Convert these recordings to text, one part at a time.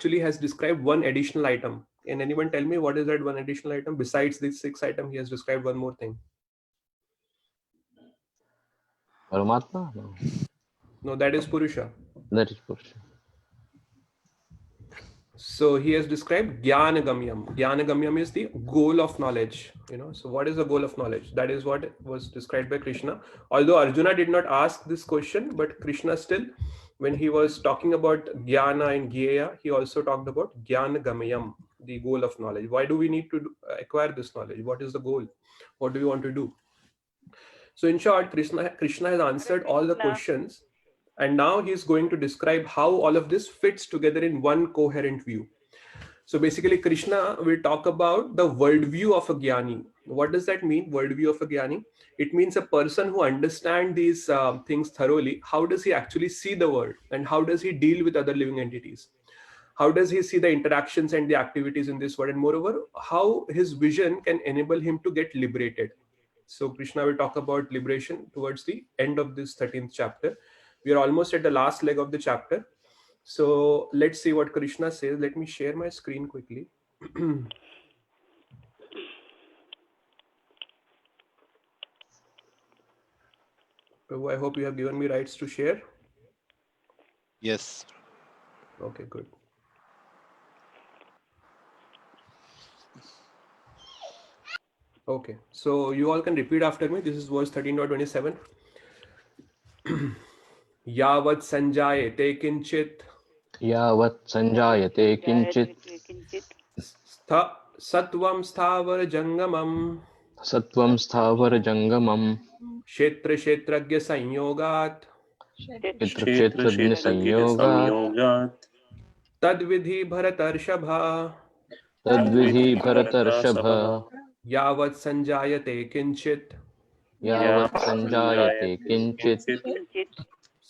actually has described one additional item. Can anyone tell me what is that one additional item? Besides these 6 items, he has described one more thing. Paramatma? No. No, that is Purusha. That is Purusha. So he has described Jnanagamyam. Jnanagamyam is the goal of knowledge. So what is the goal of knowledge? That is what was described by Krishna. Although Arjuna did not ask this question, but Krishna still, when he was talking about Jnana and Gyeya, he also talked about Jnanagamyam, the goal of knowledge. Why do we need to acquire this knowledge? What is the goal? What do we want to do? So in short, Krishna has answered all the questions. And now he's going to describe how all of this fits together in one coherent view. So basically, Krishna will talk about the worldview of a Jnani. What does that mean, worldview of a Jnani? It means a person who understands these things thoroughly. How does he actually see the world? And how does he deal with other living entities? How does he see the interactions and the activities in this world? And moreover, how his vision can enable him to get liberated. So Krishna will talk about liberation towards the end of this 13th chapter. We are almost at the last leg of the chapter. So let's see what Krishna says. Let me share my screen quickly. Prabhu, I hope you have given me rights to share. Yes. Okay, good. Okay, so you all can repeat after me. This is verse 13.27. Yavat sanjayate kinchit Yavat sanjayate kinchit satvam sthavar jangamam satvam sthavar jangamam kshetra kshetragya sanyogat kshetra kshetrajna sanyogat tadvidhi bharatarshabha tadvidhi bharatarshabha yavat sanjayate kinchit yavat sanjayate kinchit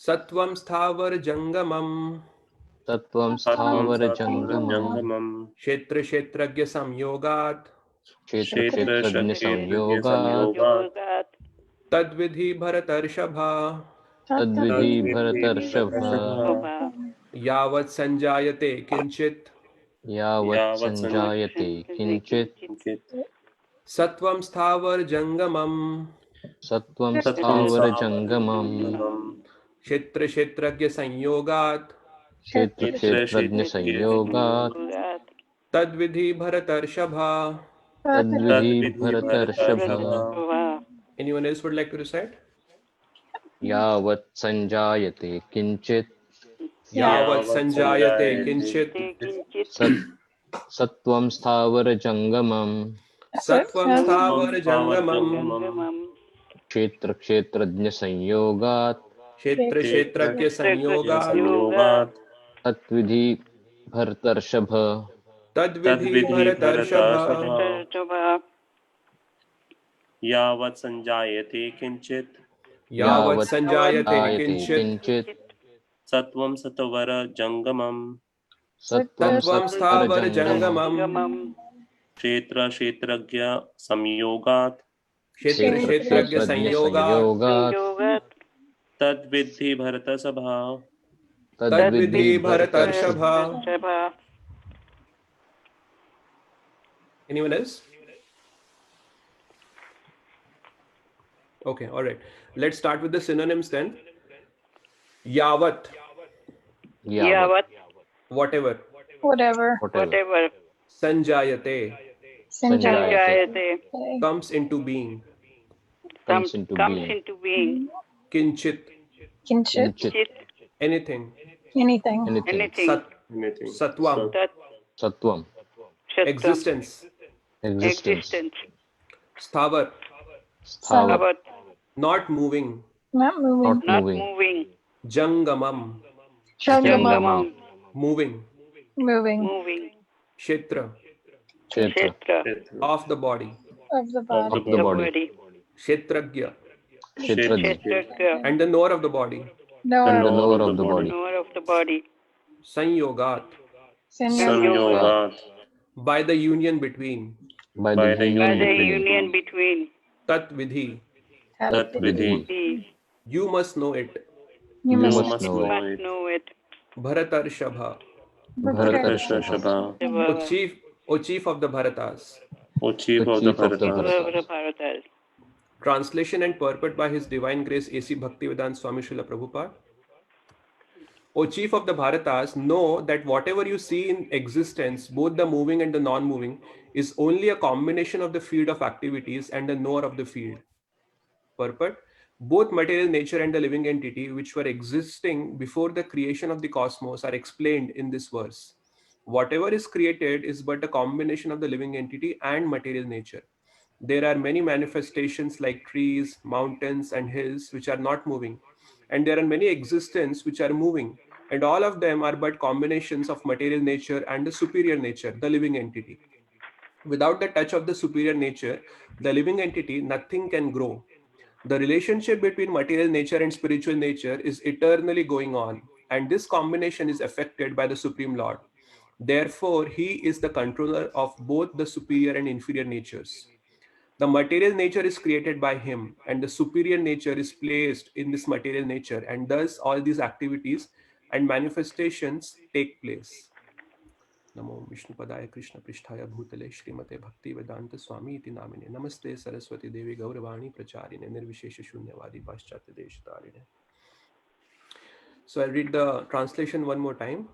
satvam sthavar jangamam tatvam sthavar jangamam kshetra kshetragya samyogat kshetra kshetrajna sanyogat tadvidhi bharatarshabha tadvidhi bharatarshabha yavat sanjayate kinchit yavat sanjayate kinchit satvam sthavar jangamam satvam sthavar jangamam kshetra kshetragya sanyogat kshetra kshetrajna sanyogat tadvidhi bharatarshabha. tadvidhi bharatarshabha. Anyone else would like to recite? Yavat sanjayate kinchit Yavat sanjayate kinchit satvam sthavar jangamam satvam sthavar jangamam kshetra kshetrajna sanyogat kshetra kshetragya sanyogat tadvidhi bharatarshabha. tadvidhi bharatarshabha. यावत् संजायते किंचित Yavat sanjayate kinchit सत्वं सत्वर जंगमम Sattvam sthavar jangamam jangamam क्षेत्र क्षेत्रज्ञ संयोगात् kshetra kshetragya sanyogat तद्विद्धि भरतसभा tadvidhi bharatarshabha. Anyone else? Okay, all right. Let's start with the synonyms then. Yavat, yavat whatever. Whatever. Sanjayate, sanjayate comes into being. comes into being. Kinchit, Kinship. anything. Anything. Sat, satvam, Sattvam existence. existence. Sthavar, Sthavar not moving. Not moving. not moving. Jangamam, Jangamam moving. Moving. Kshetra, kshetra of the body. Of the body. of the body. Kshetragya, Kshetrajna and the knower of the body. No. and the knower of the body. Sanyogat, संयोगात् by the union between. by the union between. Tat vidhi, तद्विधि you must know it. You You must must know it. Bharatarshabha, Bharatashashaba, O chief of the Bharatas. O chief of the Bharatas. Bharatas. Translation and purport by His Divine Grace A.C. Bhaktivedanta Swami Srila Prabhupada. O chief of the Bharatas, know that whatever you see in existence, both the moving and the non-moving, is only a combination of the field of activities and the knower of the field. Purport: both material nature and the living entity, which were existing before the creation of the cosmos, are explained in this verse. Whatever is created is but a combination of the living entity and material nature. There are many manifestations like trees, mountains, and hills which are not moving, and there are many existences which are moving, and all of them are but combinations of material nature and the superior nature, the living entity. Without the touch of the superior nature, the living entity, nothing can grow. The relationship between material nature and spiritual nature is eternally going on, and this combination is affected by the Supreme Lord. Therefore, He is the controller of both the superior and inferior natures. The material nature is created by Him, and the superior nature is placed in this material nature, and thus all these activities and manifestations take place. Namo Vishnu Padaya Krishna Pristhaya Bhutale Srimate Bhakti Vedanta Swami iti namine. Namaste Saraswati Devi Gauravani Pracharine Nirvishesha Shunyavadi Paschatya Deshtarine. So I'll read the translation one more time.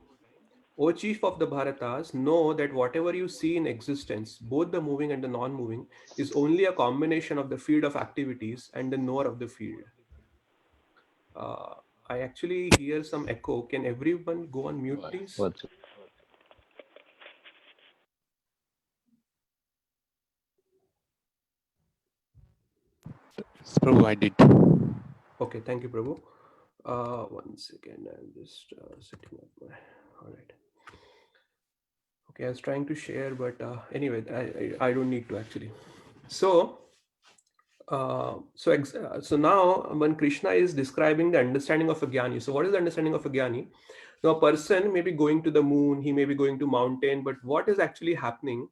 O chief of the Bharatas, know that whatever you see in existence, both the moving and the non-moving, is only a combination of the field of activities and the knower of the field. I actually hear some echo. Can everyone go on mute, please? Prabhu, I did. Okay, thank you, Prabhu. One second, I'm just setting up my. All right. Okay, I was trying to share, but anyway, I don't need to actually. So now when Krishna is describing the understanding of a jnani, so what is the understanding of a jnani? Now, a person may be going to the moon, he may be going to mountain, but what is actually happening?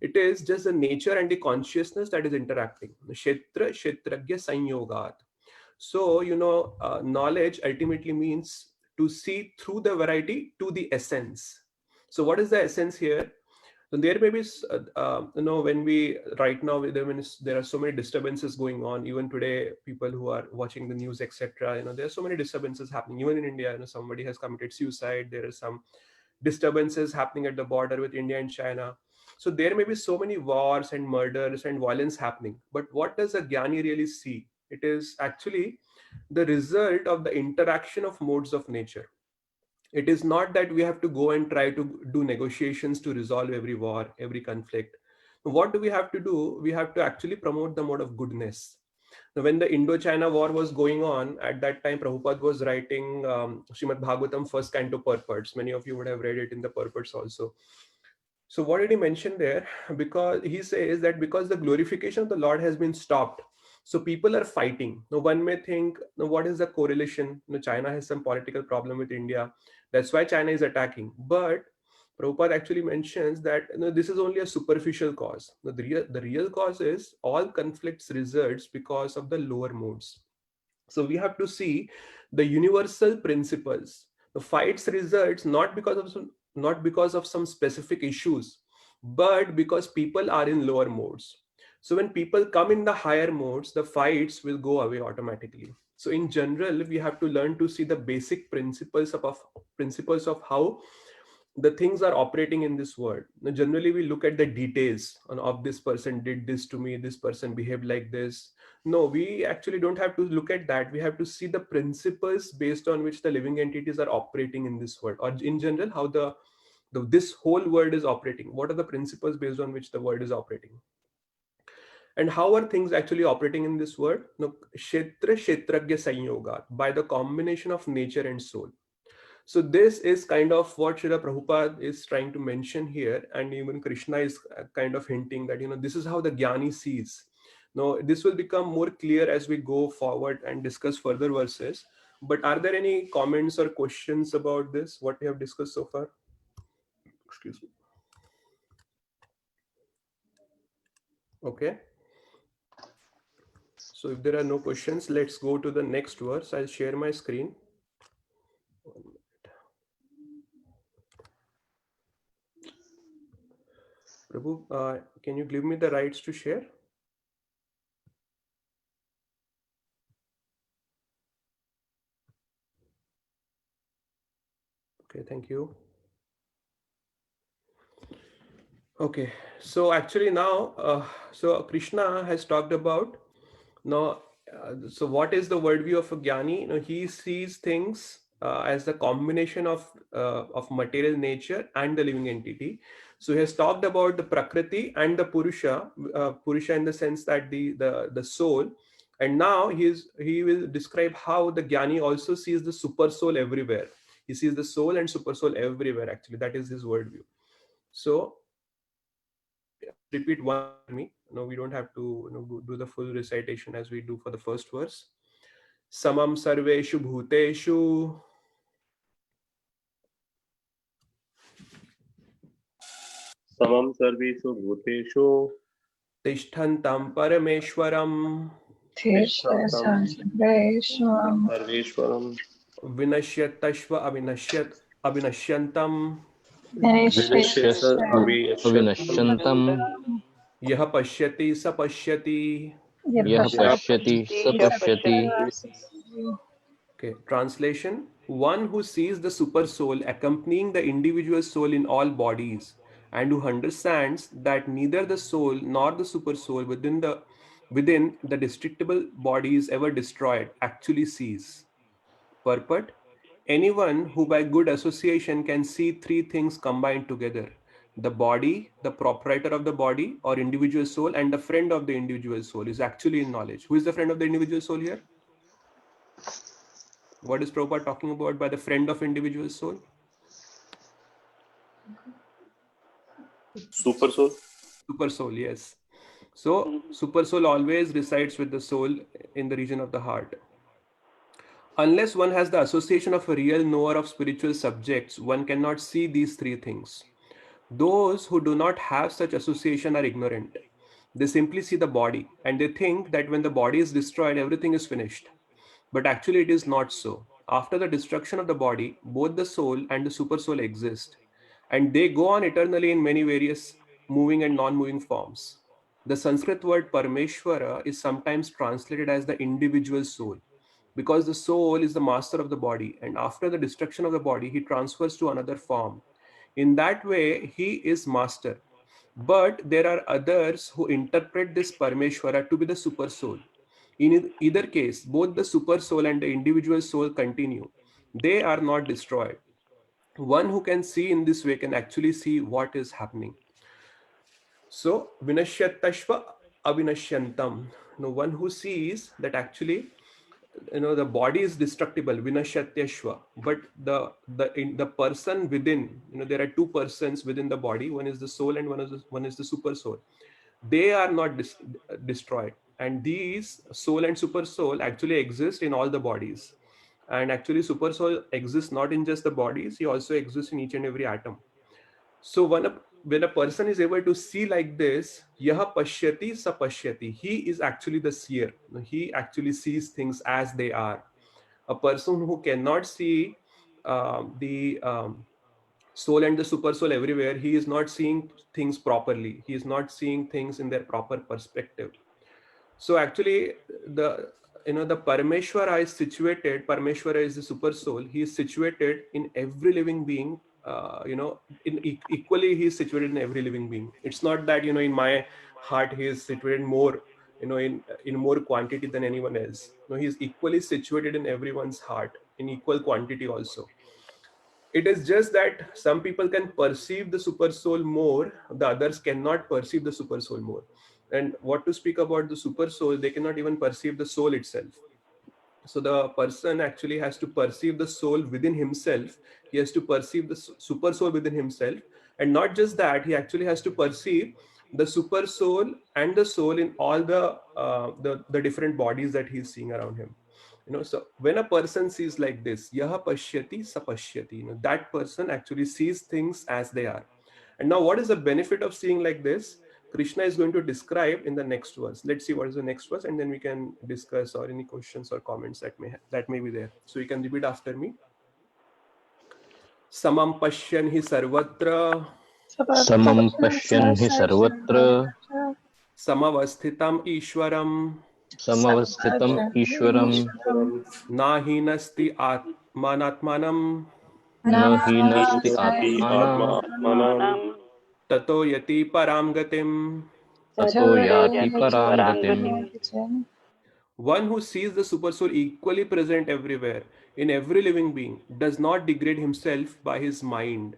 It is just the nature and the consciousness that is interacting. Kshetra kshetragya sanyogat. So, knowledge ultimately means to see through the variety to the essence. So, what is the essence here? So there may be, when we right now there are so many disturbances going on. Even today, people who are watching the news, etc. There are so many disturbances happening. Even in India, somebody has committed suicide. There are some disturbances happening at the border with India and China. So there may be so many wars and murders and violence happening. But what does a jnani really see? It is actually the result of the interaction of modes of nature. It is not that we have to go and try to do negotiations to resolve every war, every conflict. What do we have to do? We have to actually promote the mode of goodness. Now, when the Indo-China war was going on, at that time, Prabhupada was writing Srimad Bhagavatam first canto purports. Many of you would have read it in the purports also. So what did he mention there? Because he says that because the glorification of the Lord has been stopped, so people are fighting. Now one may think, now what is the correlation? China has some political problem with India. That's why China is attacking. But Prabhupada actually mentions that this is only a superficial cause. The real cause is all conflicts results because of the lower modes. So we have to see the universal principles. The fights results not because of some specific issues, but because people are in lower modes. So when people come in the higher modes, the fights will go away automatically. So in general, we have to learn to see the basic principles of how the things are operating in this world. Now, generally, we look at the details of this person did this to me, this person behaved like this. No, we actually don't have to look at that. We have to see the principles based on which the living entities are operating in this world, or in general, how this whole world is operating. What are the principles based on which the world is operating? And how are things actually operating in this world? No, kshetra kshetragya sanyogat, by the combination of nature and soul. So this is kind of what Srila Prabhupada is trying to mention here, and even Krishna is kind of hinting that this is how the jnani sees. Now this will become more clear as we go forward and discuss further verses. But are there any comments or questions about this, what we have discussed so far? Excuse me. Okay. So if there are no questions, let's go to the next verse. I'll share my screen. Prabhu, can you give me the rights to share? Okay, thank you. Okay, so actually now, so Krishna has talked about now. So what is the worldview of a jnani? He sees things as the combination of material nature and the living entity. So he has talked about the prakriti and the purusha, purusha in the sense that the soul. And now he will describe how the jnani also sees the super soul everywhere. He sees the soul and super soul everywhere. Actually, that is his worldview. So repeat one after me. No, we don't have to do the full recitation as we do for the first verse. Samam sarveshu bhuteshu Samam sarveshu bhuteshu tishtantam parameshwaram tishtantam Vishwam sarveshwaram vinashyatashva abhinashyantam vinashyasa aviyashantam Antam. अविनश्यन्तं yah pashyati sa pashyati. यः yah पश्यति स पश्यति Okay, translation. One who sees the super soul accompanying the individual soul in all bodies and who understands that neither the soul nor the super soul within the destructible body is ever destroyed actually sees. Purport. Anyone who by good association can see three things combined together: the body, the proprietor of the body or individual soul, and the friend of the individual soul is actually in knowledge. Who is the friend of the individual soul here? What is Prabhupada talking about by the friend of individual soul? super soul. Super soul, yes. So, super soul always resides with the soul in the region of the heart. Unless one has the association of a real knower of spiritual subjects, one cannot see these three things. Those who do not have such association are ignorant. They simply see the body and they think that when the body is destroyed, everything is finished. But actually, it is not so. After the destruction of the body, both the soul and the super soul exist, and they go on eternally in many various moving and non moving forms. The Sanskrit word Parameshwara is sometimes translated as the individual soul because the soul is the master of the body, and after the destruction of the body, he transfers to another form. In that way, he is master. But there are others who interpret this Parameshwara to be the super soul. In either case, both the super soul and the individual soul continue. They are not destroyed. One who can see in this way can actually see what is happening. So, vinashyatashva avinashyantam. No one who sees that actually the body is destructible, vinashatyashva, but the person within, there are two persons within the body. One is the soul and one is the super soul. They are not destroyed, and these soul and super soul actually exist in all the bodies. And actually super soul exists not in just the bodies, he also exists in each and every atom. So when a person is able to see like this, yaha pashyati sa pashyati, he is actually the seer. He actually sees things as they are. A person who cannot see the soul and the super soul everywhere, he is not seeing things properly. He is not seeing things in their proper perspective. So actually, the Parameshwara is situated. Parameshwara is the super soul. He is situated in every living being. Equally, he is situated in every living being. It's not that in my heart he is situated more, in more quantity than anyone else. No, he is equally situated in everyone's heart in equal quantity also. It is just that some people can perceive the super soul more, the others cannot perceive the super soul more. And what to speak about the super soul, they cannot even perceive the soul itself. So the person actually has to perceive the soul within himself. He has to perceive the super soul within himself. And not just that, he actually has to perceive the super soul and the soul in all the different bodies that he's seeing around him. So when a person sees like this, yaha pashyati sa pashyati, that person actually sees things as they are. And now what is the benefit of seeing like this? Krishna is going to describe in the next verse. Let's see what is the next verse, and then we can discuss or any questions or comments that may be there. So you can repeat after me. Samam pashyan hi sarvatra Samam pashyan hi sarvatra samavasthitam ishwaram samavasthitam Ishwaram nahi nasti atmanatmanam na hinasti Nasti atmana Atma Atmanam Manam tato yati param gatim. tato yati Yati param gatim. Parangatim. One who sees the Supersoul equally present everywhere, in every living being, does not degrade himself by his mind.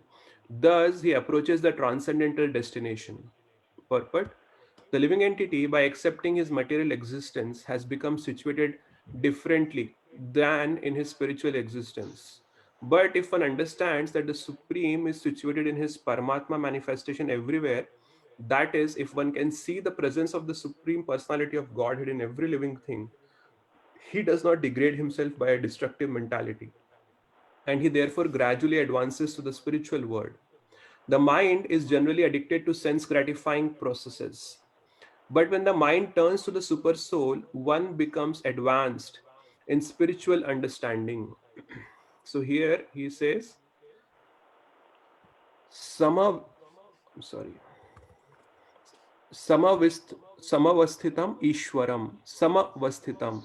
Thus, he approaches the transcendental destination. Purport: the living entity, by accepting his material existence, has become situated differently than in his spiritual existence. But if one understands that the Supreme is situated in his Paramatma manifestation everywhere, that is, if one can see the presence of the Supreme Personality of Godhead in every living thing, he does not degrade himself by a destructive mentality, and he therefore gradually advances to the spiritual world. The mind is generally addicted to sense gratifying processes. But when the mind turns to the super soul, one becomes advanced in spiritual understanding. So here he says, Sama, I'm sorry, Samavasthitam Ishwaram. Samavasthitam.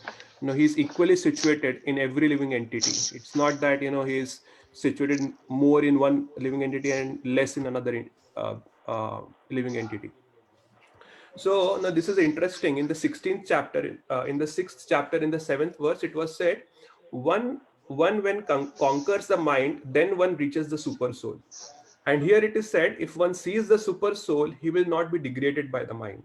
He's equally situated in every living entity. It's not that, he's situated more in one living entity and less in another uh, living entity. So now this is interesting. In the 16th chapter, in the 6th chapter, in the 7th verse, it was said, one when conquers the mind, then one reaches the super soul. And here it is said, if one sees the super soul, he will not be degraded by the mind.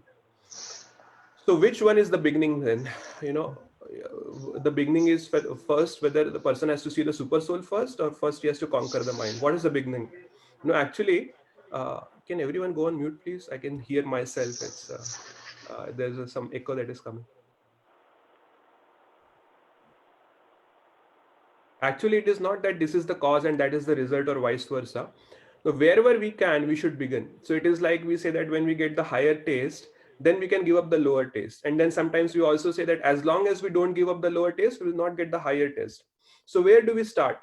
So which one is the beginning then? The beginning is first whether the person has to see the super soul first, or first he has to conquer the mind. What is the beginning? Actually, can everyone go on mute, please? I can hear myself. It's there's some echo that is coming. Actually, it is not that this is the cause and that is the result, or vice versa. So wherever we can, we should begin. So it is like we say that when we get the higher taste, then we can give up the lower taste. And then sometimes we also say that as long as we don't give up the lower taste, we will not get the higher taste. So where do we start?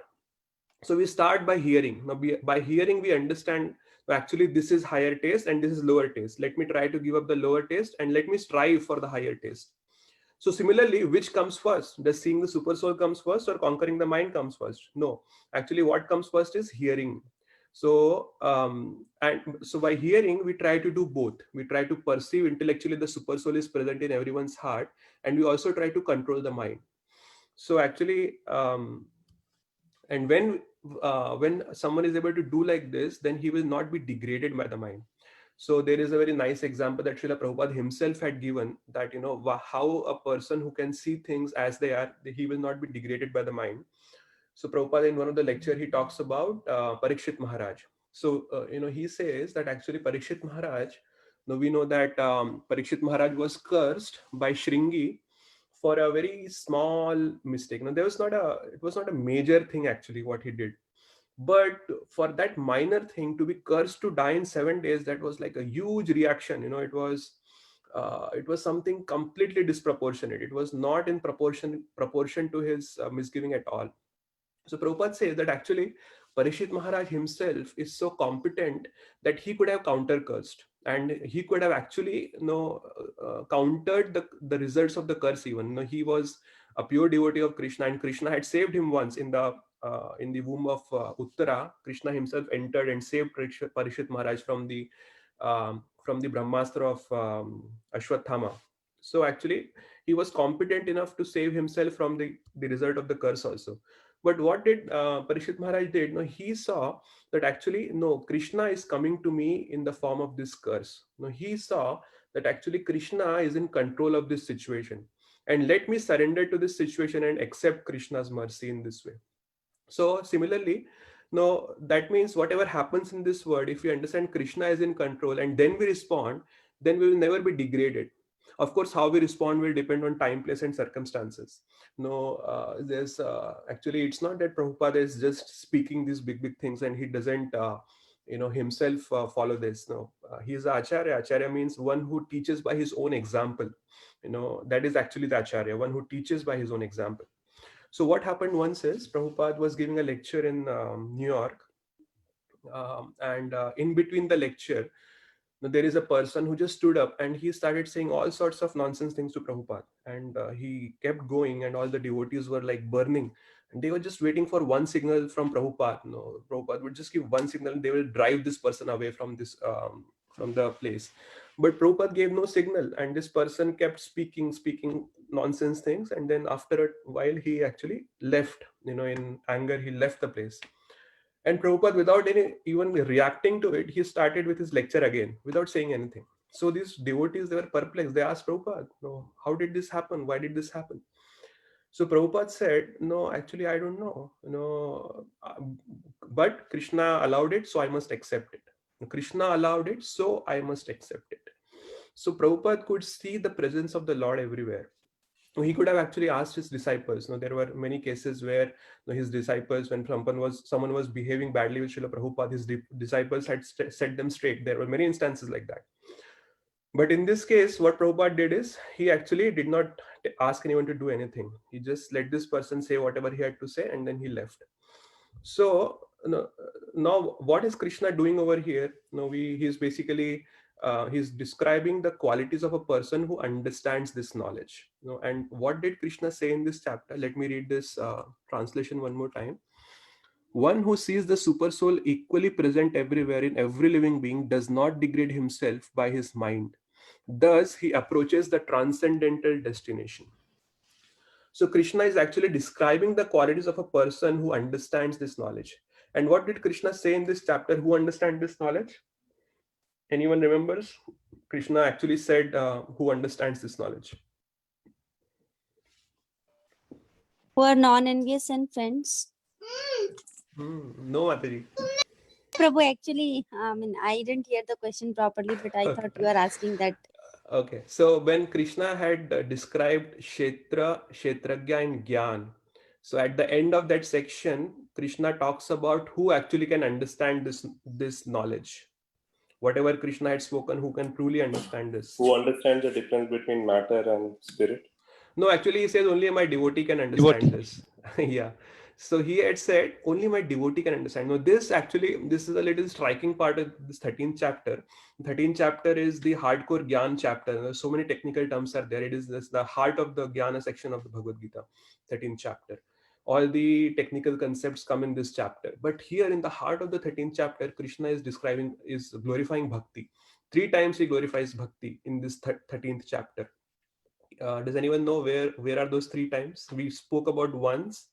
So we start by hearing. Now, by hearing, we understand actually this is higher taste and this is lower taste. Let me try to give up the lower taste and let me strive for the higher taste. So similarly, which comes first? Does seeing the super soul comes first, or conquering the mind comes first? No, actually what comes first is hearing. So and so by hearing, we try to do both. We try to perceive intellectually the super soul is present in everyone's heart, and we also try to control the mind. So actually, and when someone is able to do like this, then he will not be degraded by the mind. So there is a very nice example that Srila Prabhupada himself had given, that how a person who can see things as they are, he will not be degraded by the mind. So Prabhupada, in one of the lecture, he talks about Parikshit Maharaj. So he says that actually Parikshit Maharaj, now we know that Parikshit Maharaj was cursed by Shringi for a very small mistake. Now it was not a major thing actually what he did, but for that minor thing to be cursed to die in 7 days, that was like a huge reaction. It was something completely disproportionate. It was not in proportion to his misgiving at all. So Prabhupada says that actually Parishit Maharaj himself is so competent that he could have counter cursed, and he could have actually countered the results of the curse even. He was a pure devotee of Krishna, and Krishna had saved him once in the womb of Uttara. Krishna himself entered and saved Parishit Maharaj from the Brahmastra of Ashwathama. So actually, he was competent enough to save himself from the result of the curse also. But what did Parishit Maharaj did? No, he saw that actually, no, Krishna is coming to me in the form of this curse. No, he saw that actually Krishna is in control of this situation. And let me surrender to this situation and accept Krishna's mercy in this way. So similarly, no, that means whatever happens in this world, if we understand Krishna is in control and then we respond, then we will never be degraded. Of course, how we respond will depend on time, place, and circumstances. There's actually, it's not that Prabhupada is just speaking these big things and he doesn't himself follow this. No, he is a acharya. Acharya means one who teaches by his own example. That is actually the acharya, one who teaches by his own example. So what happened once is Prabhupada was giving a lecture in New York. and in between the lecture, there is a person who just stood up and he started saying all sorts of nonsense things to Prabhupada, and he kept going, and all the devotees were like burning, and they were just waiting for one signal from Prabhupada. Prabhupada would just give one signal and they will drive this person away from this from the place. But Prabhupada gave no signal, and this person kept speaking nonsense things, and then after a while he actually left. In anger, he left the place. And Prabhupada, without even reacting to it, he started with his lecture again without saying anything. So these devotees, they were perplexed. They asked Prabhupada, "No, how did this happen? Why did this happen?" So Prabhupada said, "No, actually, I don't know. But Krishna allowed it, so I must accept it. Krishna allowed it, so I must accept it." So Prabhupada could see the presence of the Lord everywhere. He could have actually asked his disciples. There were many cases where his disciples, when someone was behaving badly with Srila Prabhupada, his disciples had set them straight. There were many instances like that. But in this case, what Prabhupada did is he actually did not ask anyone to do anything. He just let this person say whatever he had to say, and then he left. So now what is Krishna doing over here? He's basically he's describing the qualities of a person who understands this knowledge. And what did Krishna say in this chapter? Let me read this translation one more time. One who sees the Supersoul equally present everywhere in every living being does not degrade himself by his mind. Thus, he approaches the transcendental destination. So Krishna is actually describing the qualities of a person who understands this knowledge. And what did Krishna say in this chapter? Who understands this knowledge? Anyone remembers? Krishna actually said, who understands this knowledge? Who are non-envious and friends? No, Mataji. Prabhu, actually, I didn't hear the question properly, but I thought you were asking that. Okay, so when Krishna had described Kshetra, Kshetragya and Gyan, so at the end of that section, Krishna talks about who actually can understand this knowledge. Whatever Krishna had spoken, who can truly understand this? Who understands the difference between matter and spirit? No, actually he says only my devotee can understand this. Yeah. So he had said only my devotee can understand. No, this is a little striking part of this 13th chapter. 13th chapter is the hardcore Gyan chapter. So many technical terms are there. It is the heart of the Jnana section of the Bhagavad Gita, 13th chapter. All the technical concepts come in this chapter. But here in the heart of the 13th chapter, Krishna is glorifying bhakti. 3 times he glorifies bhakti in this 13th chapter. Does anyone know where are those 3 times? We spoke about once.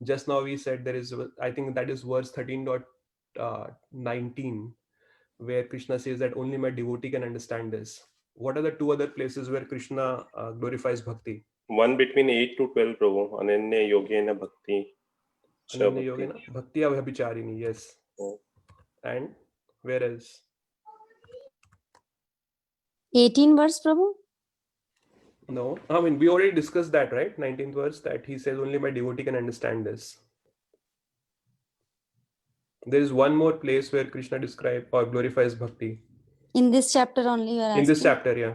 Just now we said there is, I think that is verse 13.19, where Krishna says that only my devotee can understand this. What are the 2 other places where Krishna glorifies bhakti? One between 8 to 12, Prabhu. Ananya Yogena Bhakti. Ananya Yogena Bhakti Abhabicharini, yes. Oh. And where else? 18 verse, Prabhu? No, I mean, we already discussed that, right? 19th verse, that he says only my devotee can understand this. There is one more place where Krishna describes or glorifies bhakti. In this chapter only you are asking? In this chapter, yeah.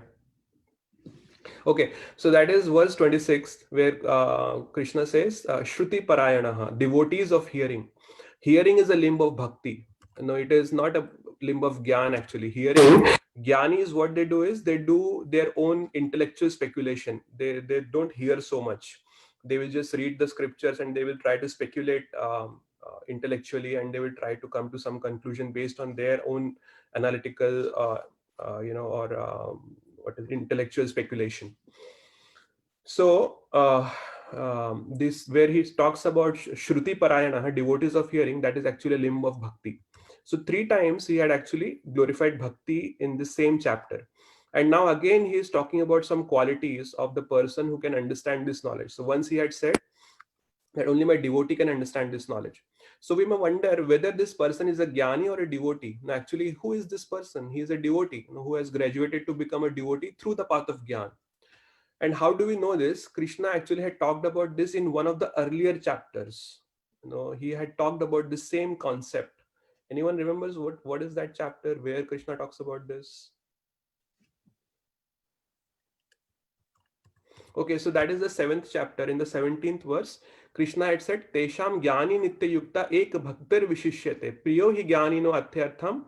Okay, so that is verse 26, where Krishna says, Shruti Parayanaha, devotees of hearing. Hearing is a limb of bhakti. No, it is not a limb of Gyan actually. Hearing, Gyanis, what they do is they do their own intellectual speculation. They don't hear so much. They will just read the scriptures and they will try to speculate intellectually, and they will try to come to some conclusion based on their own analytical, intellectual speculation. So this, where he talks about Shruti Parayana, devotees of hearing, that is actually a limb of bhakti. So 3 times he had actually glorified bhakti in the same chapter. And now again he is talking about some qualities of the person who can understand this knowledge. So once he had said that only my devotee can understand this knowledge. So we may wonder whether this person is a jnani or a devotee. Now actually, who is this person? He is a devotee, who has graduated to become a devotee through the path of jnana. And how do we know this? Krishna actually had talked about this in one of the earlier chapters. He had talked about the same concept. Anyone remembers what is that chapter where Krishna talks about this? Okay, so that is the 7th chapter. In the 17th verse, Krishna had said, Tesham Gyani Nitya Yukta Ek Bhaktar Vishishyate Priyo Hi Gyani No Atyartham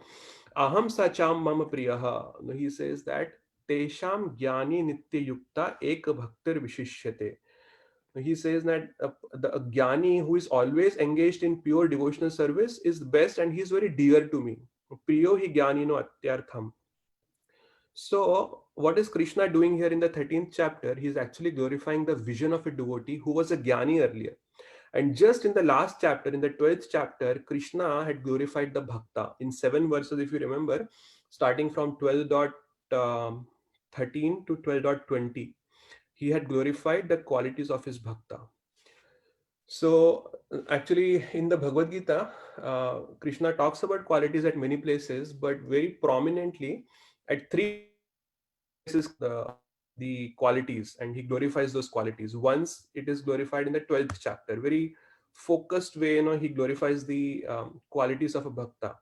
Aham Sacham Mama Priyaha. He says that Tesham Gyani Nitya Yukta Ek Bhaktar Vishishyate. He says that the Gyani who is always engaged in pure devotional service is the best and he is very dear to me. Priyo Hi Gyani No Atyartham. So, what is Krishna doing here in the 13th chapter? He is actually glorifying the vision of a devotee who was a Gyani earlier. And just in the last chapter, in the 12th chapter, Krishna had glorified the Bhakta in 7 verses, if you remember, starting from 12.13 to 12.20. He had glorified the qualities of his Bhakta. So, actually, in the Bhagavad Gita, Krishna talks about qualities at many places, but very prominently at 3 places the qualities, and he glorifies those qualities. Once it is glorified in the 12th chapter, very focused way, he glorifies the qualities of a Bhakta.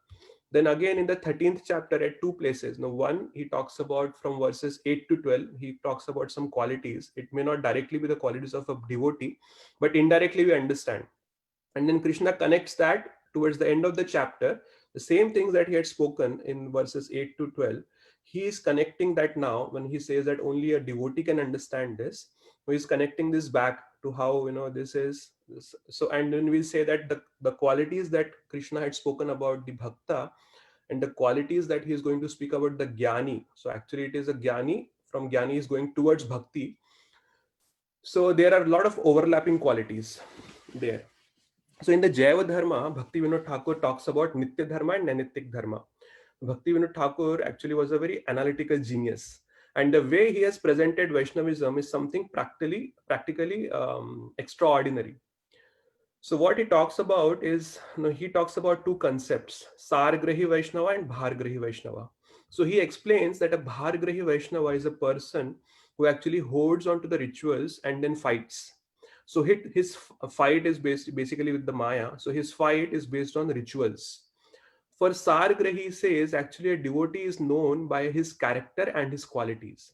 Then again in the 13th chapter at 2 places. Now, one, he talks about from verses 8 to 12, he talks about some qualities. It may not directly be the qualities of a devotee, but indirectly we understand. And then Krishna connects that towards the end of the chapter. The same things that he had spoken in verses 8 to 12, he is connecting that now when he says that only a devotee can understand this. He is connecting this back to how, this is. So, and then we say that the qualities that Krishna had spoken about the Bhakta and the qualities that he is going to speak about the Gyani. So actually it is a Gyani. From Gyani is going towards Bhakti. So there are a lot of overlapping qualities there. So in the Jaiva Dharma, Bhakti Vinod Thakur talks about Nitya Dharma and Nanitik Dharma. Bhakti Vinod Thakur actually was a very analytical genius. And the way he has presented Vaishnavism is something practically extraordinary. So what he talks about is, he talks about 2 concepts, Sargrahi Vaishnava and Bhargrahi Vaishnava. So he explains that a Bhargrahi Vaishnava is a person who actually holds on to the rituals and then fights. So his fight is basically with the Maya. So his fight is based on rituals. For Sargrahi, he says actually a devotee is known by his character and his qualities.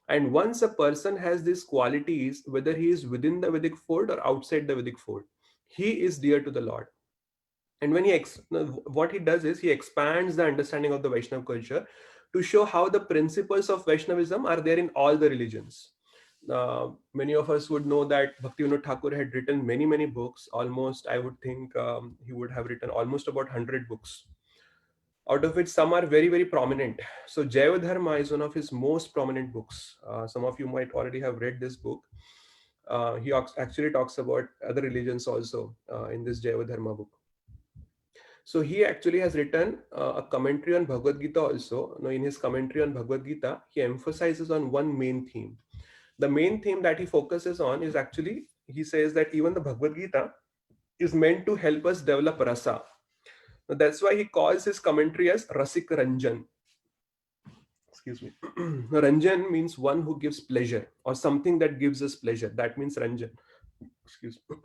And once a person has these qualities, whether he is within the Vedic fold or outside the Vedic fold, he is dear to the Lord. And when what he does is he expands the understanding of the Vaishnava culture to show how the principles of Vaishnavism are there in all the religions. Many of us would know that Bhaktivinoda Thakur had written many books. Almost, I would think he would have written almost about 100 books, out of which some are very prominent. So Jaiva Dharma is one of his most prominent books. Some of you might already have read this book. He actually talks about other religions also in this Jaiva Dharma book. So he actually has written a commentary on Bhagavad Gita also. Now, in his commentary on Bhagavad Gita, he emphasizes on one main theme. The main theme that he focuses on is actually, he says that even the Bhagavad Gita is meant to help us develop rasa. Now, that's why he calls his commentary as Rasik Ranjan. Excuse me. Ranjan means one who gives pleasure or something that gives us pleasure. That means Ranjan. Excuse me.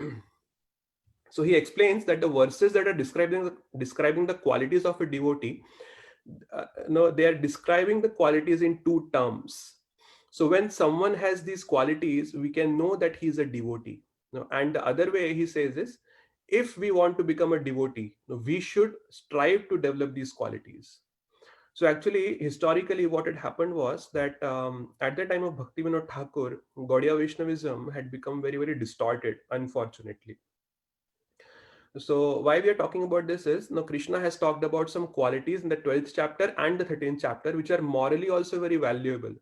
So he explains that the verses that are describing the qualities of a devotee, they are describing the qualities in 2 terms. So when someone has these qualities, we can know that he is a devotee. And the other way he says is, if we want to become a devotee, we should strive to develop these qualities. So actually, historically, what had happened was that at the time of Bhaktivinoda Thakur, Gaudiya Vaishnavism had become very distorted, unfortunately. So why we are talking about this is, Krishna has talked about some qualities in the 12th chapter and the 13th chapter, which are morally also very valuable.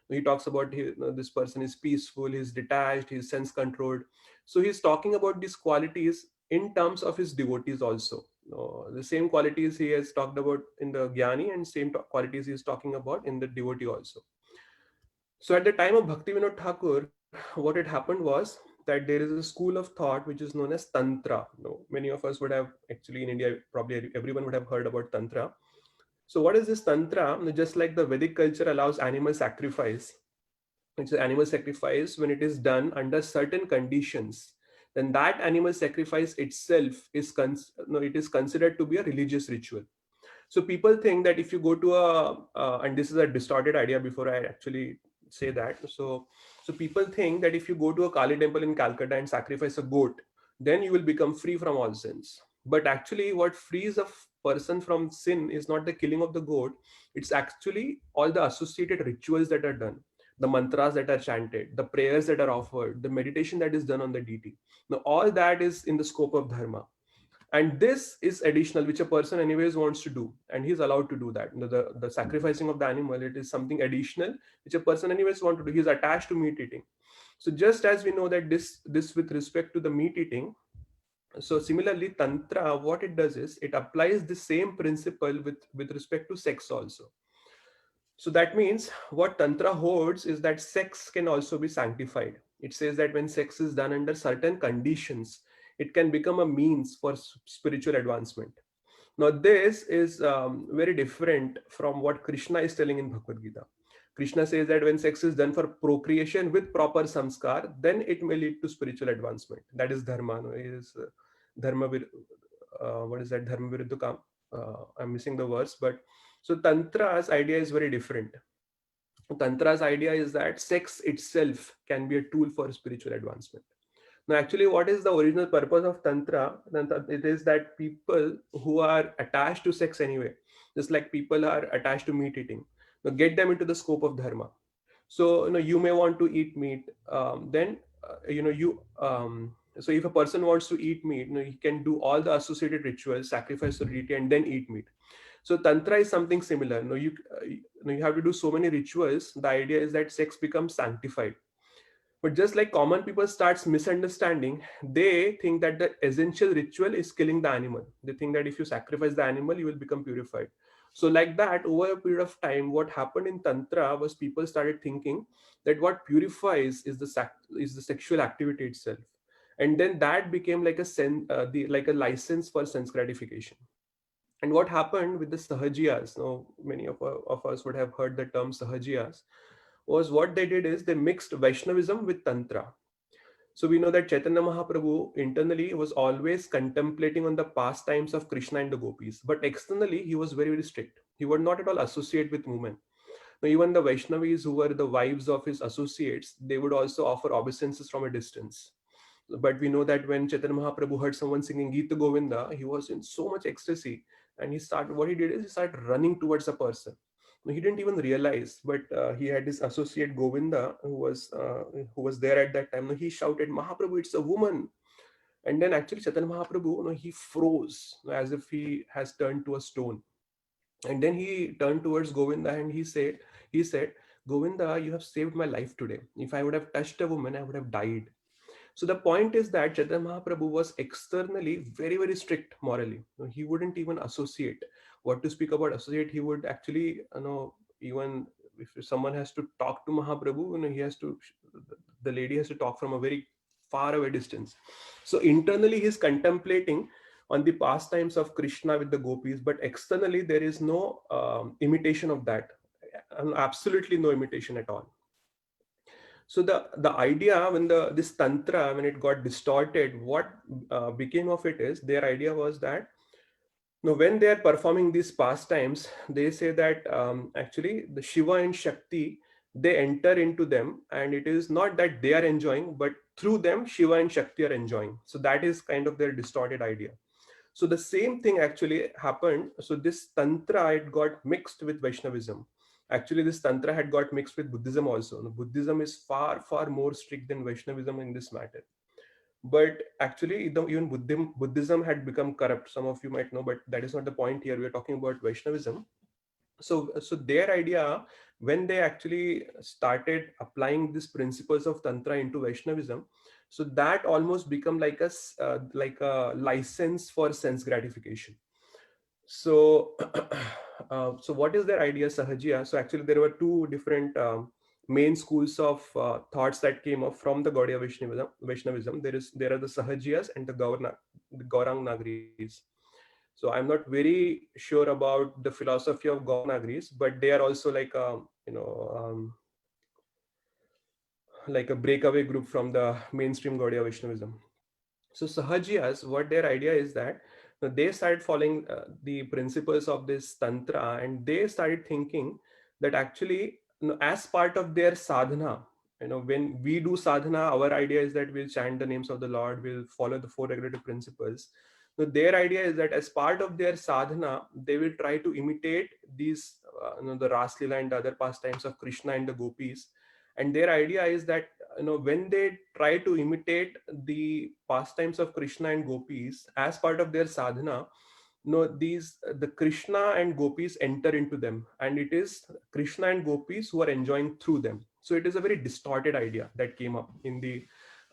He talks about this person is peaceful, he's detached, he's sense controlled. So he's talking about these qualities in terms of his devotees also. The same qualities he has talked about in the Gyani and same qualities he is talking about in the devotee also. So at the time of Bhaktivinoda Thakur, what had happened was that there is a school of thought which is known as Tantra. Many of us would have, actually in India, probably everyone would have heard about Tantra. So what is this Tantra? Just like the Vedic culture allows animal sacrifice, which is animal sacrifice when it is done under certain conditions, then that animal sacrifice itself is it is considered to be a religious ritual. So people think that if you go to and this is a distorted idea before I actually say that. So people think that if you go to a Kali temple in Calcutta and sacrifice a goat, then you will become free from all sins. But actually, what frees a person from sin is not the killing of the goat, it's actually all the associated rituals that are done, the mantras that are chanted, the prayers that are offered, the meditation that is done on the deity. Now, all that is in the scope of dharma. And this is additional, which a person anyways wants to do, and he's allowed to do that. The sacrificing of the animal, it is something additional which a person anyways want to do. He's attached to meat eating. So just as we know that this with respect to the meat eating, so similarly tantra, what it does is it applies the same principle with respect to sex also. So that means what tantra holds is that sex can also be sanctified. It says that when sex is done under certain conditions, it can become a means for spiritual advancement. Now this is very different from what Krishna is telling in Bhagavad Gita. Krishna says that when sex is done for procreation with proper samskar, then it may lead to spiritual advancement. That is dharma. No? It is dharma. What is that? Dharma viruddha kam. I'm missing the words, but so tantra's idea is very different. Tantra's idea is that sex itself can be a tool for spiritual advancement. Now, actually, what is the original purpose of Tantra? It is that people who are attached to sex anyway, just like people are attached to meat eating, now get them into the scope of dharma. So, you may want to eat meat. So if a person wants to eat meat, he can do all the associated rituals, sacrifice the deity, and then eat meat. So Tantra is something similar. You have to do so many rituals. The idea is that sex becomes sanctified. But just like common people starts misunderstanding, they think that the essential ritual is killing the animal. They think that if you sacrifice the animal, you will become purified. So like that, over a period of time, what happened in Tantra was people started thinking that what purifies is the sexual activity itself. And then that became like like a license for sense gratification. And what happened with the Sahajiyas, many of us would have heard the term Sahajiyas, was what they did is they mixed Vaishnavism with Tantra. So we know that Chaitanya Mahaprabhu internally was always contemplating on the pastimes of Krishna and the gopis, but externally he was very, very strict. He would not at all associate with women. Now, even the Vaishnavis who were the wives of his associates, they would also offer obeisances from a distance. But we know that when Chaitanya Mahaprabhu heard someone singing Gita Govinda, he was in so much ecstasy, and what he did is he started running towards a person. He didn't even realize, but he had his associate Govinda who was there at that time. He shouted, "Mahaprabhu, it's a woman!" And then actually Chaitanya Mahaprabhu, he froze as if he has turned to a stone. And then he turned towards Govinda and he said, "Govinda, you have saved my life today. If I would have touched a woman, I would have died." So the point is that Chaitanya Mahaprabhu was externally very, very strict morally. He wouldn't even associate. What to speak about associate, he would actually, even if someone has to talk to Mahaprabhu, the lady has to talk from a very far away distance. So internally he's contemplating on the pastimes of Krishna with the gopis, but externally there is no imitation of that. Absolutely no imitation at all. So the idea when this tantra, when it got distorted, what became of it is their idea was that when they are performing these pastimes, they say that actually the Shiva and Shakti, they enter into them, and it is not that they are enjoying, but through them Shiva and Shakti are enjoying. So that is kind of their distorted idea. So the same thing actually happened. So this tantra, it got mixed with Vaishnavism. Actually, this tantra had got mixed with Buddhism also. Buddhism is far, far more strict than Vaishnavism in this matter. But actually, even Buddhism had become corrupt. Some of you might know, but that is not the point here. We are talking about Vaishnavism. So their idea, when they actually started applying these principles of tantra into Vaishnavism, so that almost become like a license for sense gratification. So so what is their idea, Sahajiya? So actually there were two different main schools of thoughts that came up from the Gaudiya Vaishnavism. There are the Sahajiyas and the Gaurang Nagaris. So I'm not very sure about the philosophy of Gaurang Nagaris, but they are also like like a breakaway group from the mainstream Gaudiya Vaishnavism. So Sahajiyas, what their idea is that they started following the principles of this tantra, and they started thinking that actually, as part of their sadhana, when we do sadhana, our idea is that we'll chant the names of the Lord, we'll follow the four regulative principles. So their idea is that as part of their sadhana, they will try to imitate these, the Ras Leela and the other pastimes of Krishna and the gopis. And their idea is that when they try to imitate the pastimes of Krishna and gopis as part of their sadhana, these the Krishna and gopis enter into them, and it is Krishna and gopis who are enjoying through them. So it is a very distorted idea that came up in the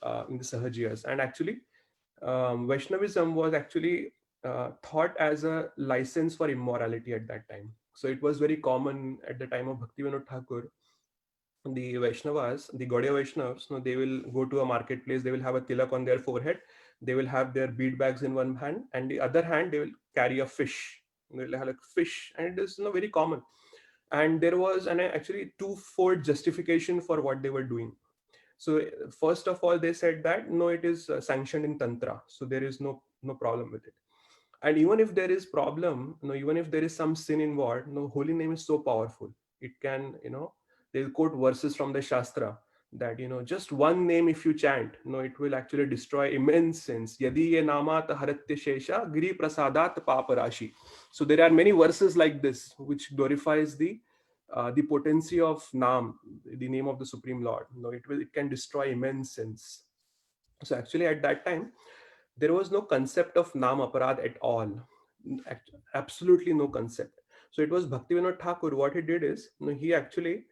Sahajiyas. And actually, Vaishnavism was actually thought as a license for immorality at that time. So it was very common at the time of Bhaktivinoda Thakur. The Vaishnavas, the Gaudiya Vaishnavas, they will go to a marketplace, they will have a tilak on their forehead, they will have their bead bags in one hand, and the other hand they will carry a fish. They will have like fish, and it is very common. And there was an actually twofold justification for what they were doing. So first of all, they said that no, it is sanctioned in Tantra, so there is no problem with it. And even if there is problem, even if there is some sin involved, holy name is so powerful. It can, they'll quote verses from the Shastra that, just one name if you chant, it will actually destroy immense sins. Yadi ye namat haratya shesha giri prasadat paparashi. So there are many verses like this which glorifies the potency of Nam, the name of the Supreme Lord. It can destroy immense sins. So actually at that time, there was no concept of Nam Aparad at all. Absolutely no concept. So it was Bhaktivinoda Thakur. What he did is, he actually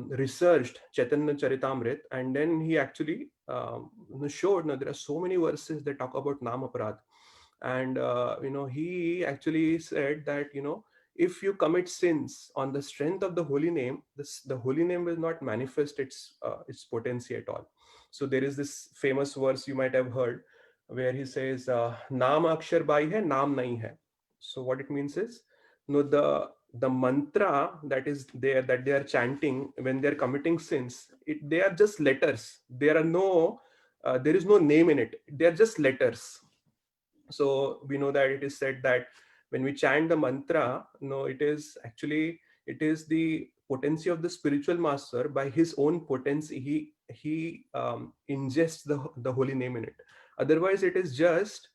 researched Chaitanya Charitamrit, and then he actually showed there are so many verses that talk about Nam Aparad. And he actually said that if you commit sins on the strength of the holy name, the holy name will not manifest its potency at all. So there is this famous verse you might have heard where he says, Naam akshar bai hai, naam nahi hai. So what it means is, the mantra that is there, that they are chanting when they are committing sins, they are just letters. There is no name in it. They are just letters. So we know that it is said that when we chant the mantra, it is the potency of the spiritual master. By his own potency, he ingests the holy name in it. Otherwise, it is just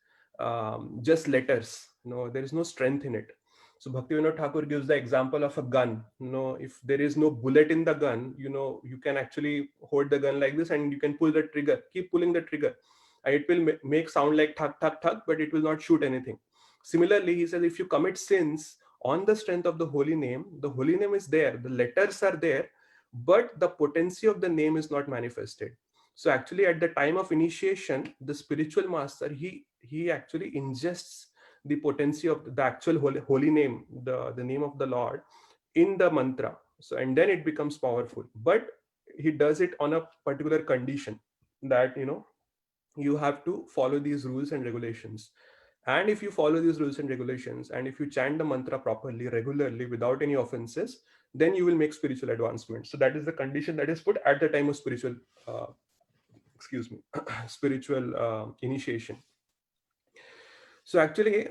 letters. There is no strength in it. So Bhaktivinoda Thakur gives the example of a gun. If there is no bullet in the gun, you can actually hold the gun like this and you can pull the trigger, keep pulling the trigger. And it will make sound like thug, thug, thug, but it will not shoot anything. Similarly, he says, if you commit sins on the strength of the holy name is there, the letters are there, but the potency of the name is not manifested. So actually at the time of initiation, the spiritual master, he actually ingests the potency of the actual holy name, the name of the Lord in the mantra. So, and then it becomes powerful. But he does it on a particular condition that, you have to follow these rules and regulations. And if you follow these rules and regulations, and if you chant the mantra properly, regularly, without any offenses, then you will make spiritual advancement. So that is the condition that is put at the time of spiritual initiation. So actually,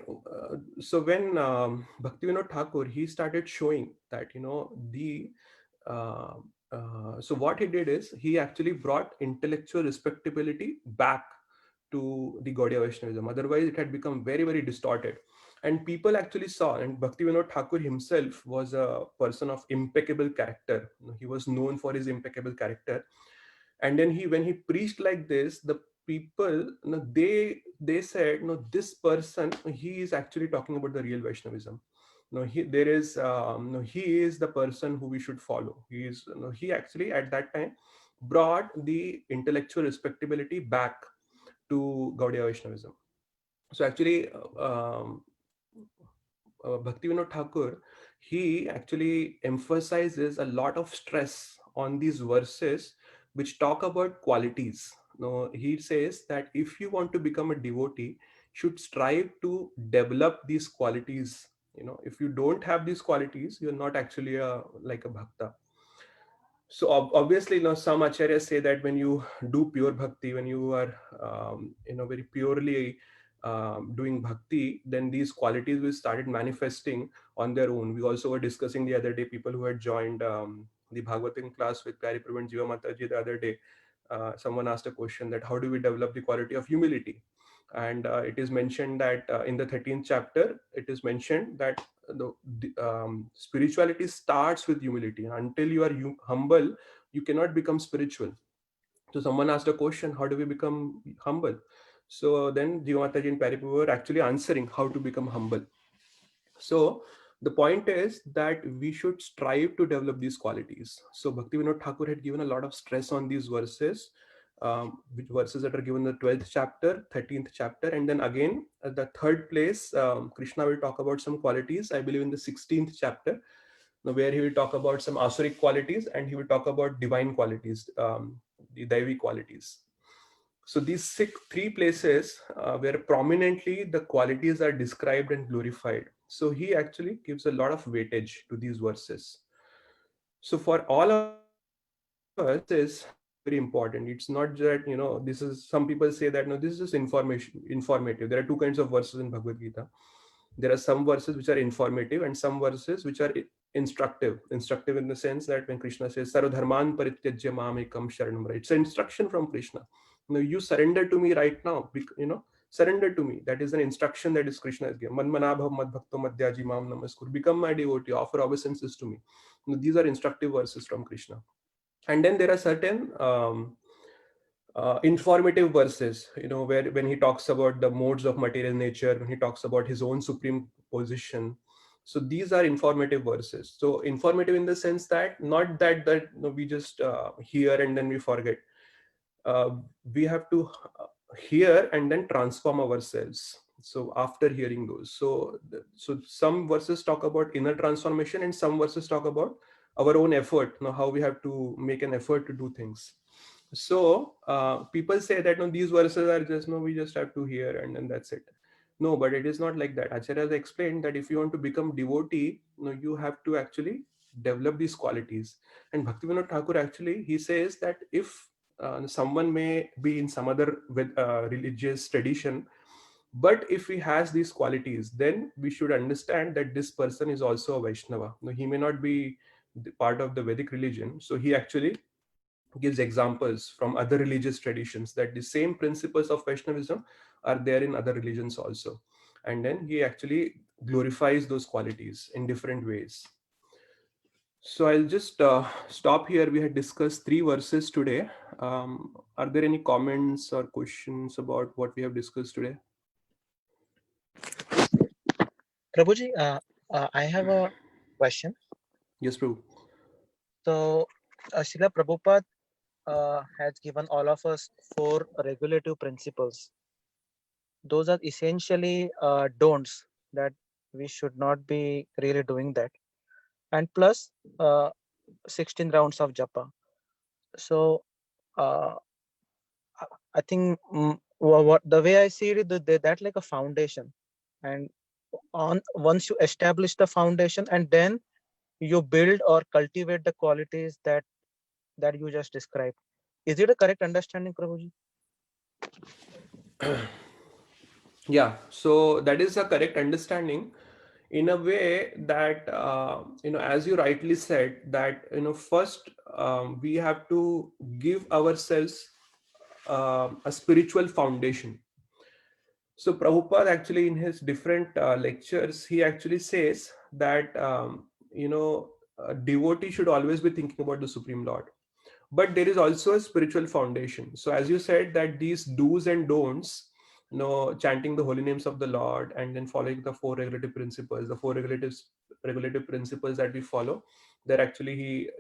so when Bhaktivinoda Thakur, he started showing that, so what he did is, he actually brought intellectual respectability back to the Gaudiya Vaishnavism. Otherwise, it had become very, very distorted. And people actually saw, and Bhaktivinoda Thakur himself was a person of impeccable character. He was known for his impeccable character. And then when he preached like this, the people, they said, this person, he is actually talking about the real Vaishnavism. He is the person who we should follow. He actually at that time brought the intellectual respectability back to Gaudiya Vaishnavism. So actually, Bhaktivinoda Thakur, he actually emphasizes a lot of stress on these verses which talk about qualities. He says that if you want to become a devotee, should strive to develop these qualities. If you don't have these qualities, you're not actually like a bhakta. So obviously, some acharyas say that when you do pure bhakti, when you are, very purely doing bhakti, then these qualities will started manifesting on their own. We also were discussing the other day, people who had joined the Bhagavatam class with Pyari Praveen Jiva Mataji the other day. Someone asked a question that how do we develop the quality of humility? And it is mentioned that in the 13th chapter, it is mentioned that spirituality starts with humility. And until you are humble, you cannot become spiritual. So someone asked a question, how do we become humble? So then Jiva Mataji and Pyari Prabhu were actually answering how to become humble. So the point is that we should strive to develop these qualities. So Bhaktivinoda Thakur had given a lot of stress on these verses, which verses that are given in the 12th chapter, 13th chapter, and then again at the third place, Krishna will talk about some qualities, I believe in the 16th chapter, where he will talk about some asuric qualities and he will talk about divine qualities, the Daivi qualities. So these three places where prominently the qualities are described and glorified. So he actually gives a lot of weightage to these verses. So for all of us, is very important. It's not that, this is, some people say that, no, this is just informative. There are two kinds of verses in Bhagavad Gita. There are some verses which are informative and some verses which are instructive. Instructive in the sense that when Krishna says, Sarvadharman parityajya mamekam sharanam, it's an instruction from Krishna. You surrender to me right now, surrender to me. That is an instruction that is Krishna is given. Man manabhav mad bhakto madhyaji mam namaskur. Become my devotee, offer obeisances to me. These are instructive verses from Krishna. And then there are certain informative verses, where when he talks about the modes of material nature, when he talks about his own supreme position. So these are informative verses. So informative in the sense that not that we just hear and then we forget. We have to hear and then transform ourselves. So after hearing those, so some verses talk about inner transformation and some verses talk about our own effort, how we have to make an effort to do things. So people say that these verses are just we just have to hear and then that's it. No, but it is not like that. Acharya has explained that if you want to become devotee, you have to actually develop these qualities. And Bhaktivinoda Thakur actually, he says that if someone may be in some other religious tradition, but if he has these qualities, then we should understand that this person is also a Vaishnava. He may not be part of the Vedic religion. So he actually gives examples from other religious traditions that the same principles of Vaishnavism are there in other religions also. And then he actually glorifies those qualities in different ways. So I'll just stop here. We had discussed 3 verses today. Are there any comments or questions about what we have discussed today? Prabhuji, I have a question. Yes, Prabhu. So, Srila Prabhupada has given all of us 4 regulative principles. Those are essentially don'ts, that we should not be really doing that. And plus 16 rounds of japa. So, I think what the way I see it, that like a foundation. And once you establish the foundation and then you build or cultivate the qualities that you just described. Is it a correct understanding, Prabhuji? Yeah, so that is a correct understanding in a way that, as you rightly said, that, first we have to give ourselves a spiritual foundation. So Prabhupada actually in his different lectures, he actually says that, a devotee should always be thinking about the Supreme Lord. But there is also a spiritual foundation. So as you said that these do's and don'ts, chanting the holy names of the Lord and then following the 4 regulative principles, the 4 regulative principles that we follow, they're actually,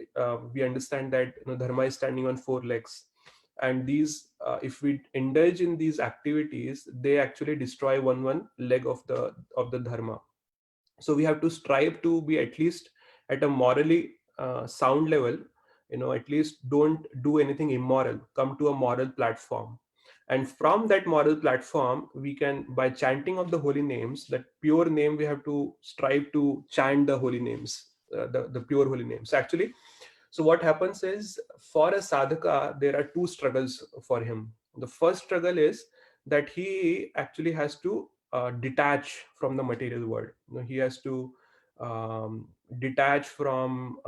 we understand that dharma is standing on 4 legs. And these, if we indulge in these activities, they actually destroy one leg of the dharma. So we have to strive to be at least at a morally sound level, at least don't do anything immoral, come to a moral platform. And from that moral platform, we can, by chanting of the holy names, that pure name, we have to strive to chant the holy names, the pure holy names actually. So what happens is, for a sadhaka, there are 2 struggles for him. The first struggle is that he actually has to detach from the material world. He has to detach from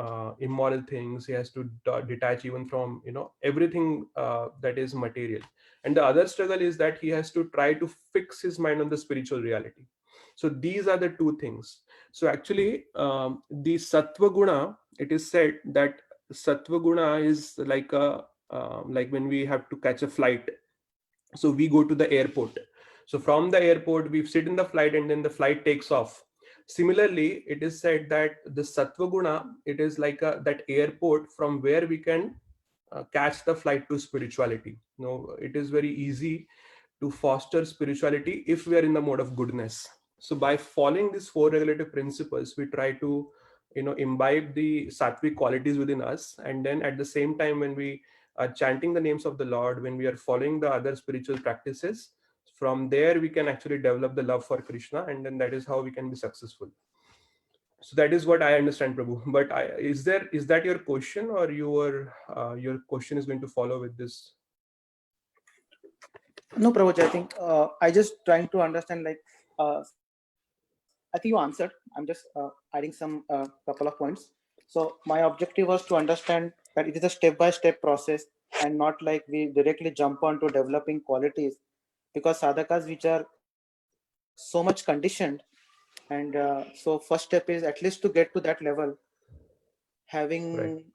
immoral things. He has to detach even from everything that is material. And the other struggle is that he has to try to fix his mind on the spiritual reality. So these are the two things. So actually, the sattva guna, it is said that sattva guna is like a like when we have to catch a flight. So we go to the airport. So from the airport we sit in the flight, and then the flight takes off. Similarly, it is said that the sattva guna, it is like that airport from where we can catch the flight to spirituality. It is very easy to foster spirituality if we are in the mode of goodness. So by following these four regulative principles, we try to imbibe the sattvic qualities within us. And then at the same time, when we are chanting the names of the Lord, when we are following the other spiritual practices, from there we can actually develop the love for Krishna, and then that is how we can be successful. So that is what I understand, Prabhu. But is that your question, or your question is going to follow with this? No, Prabhuji, I think I just trying to understand, like, I think you answered. I'm just adding some couple of points. So my objective was to understand that it is a step-by-step process, and not like we directly jump on to developing qualities, because sadhakas which are so much conditioned, and so first step is at least to get to that level, having Right.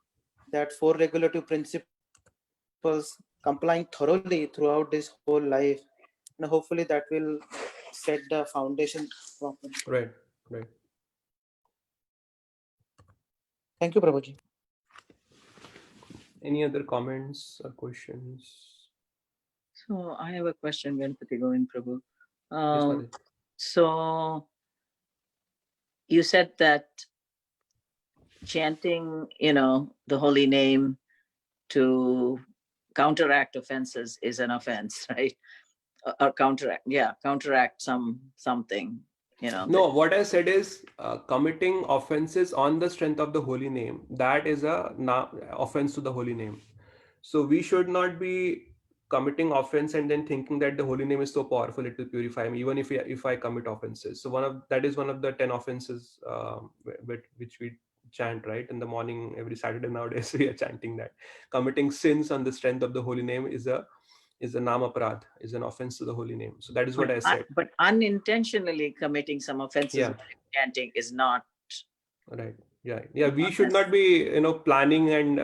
that four regulative principles complying thoroughly throughout this whole life, and hopefully that will set the foundation properly. Right. Right. Thank you, Prabhuji. Any other comments or questions? So I have a question, Ganapati Govind Prabhu. Yes, Mother. So you said that chanting, the holy name to counteract offenses is an offense, right? Or counteract something, No, what I said is committing offenses on the strength of the holy name. That is a offense to the holy name. So we should not be committing offense and then thinking that the holy name is so powerful it will purify me, even if I commit offenses. So that is one of the 10 offenses which we chant right in the morning every Saturday nowadays. We are chanting that committing sins on the strength of the holy name is a namaparad, is an offense to the holy name. So that is what I said. But unintentionally committing some offenses Yeah. by chanting is not Right. Yeah. We should not be, planning and,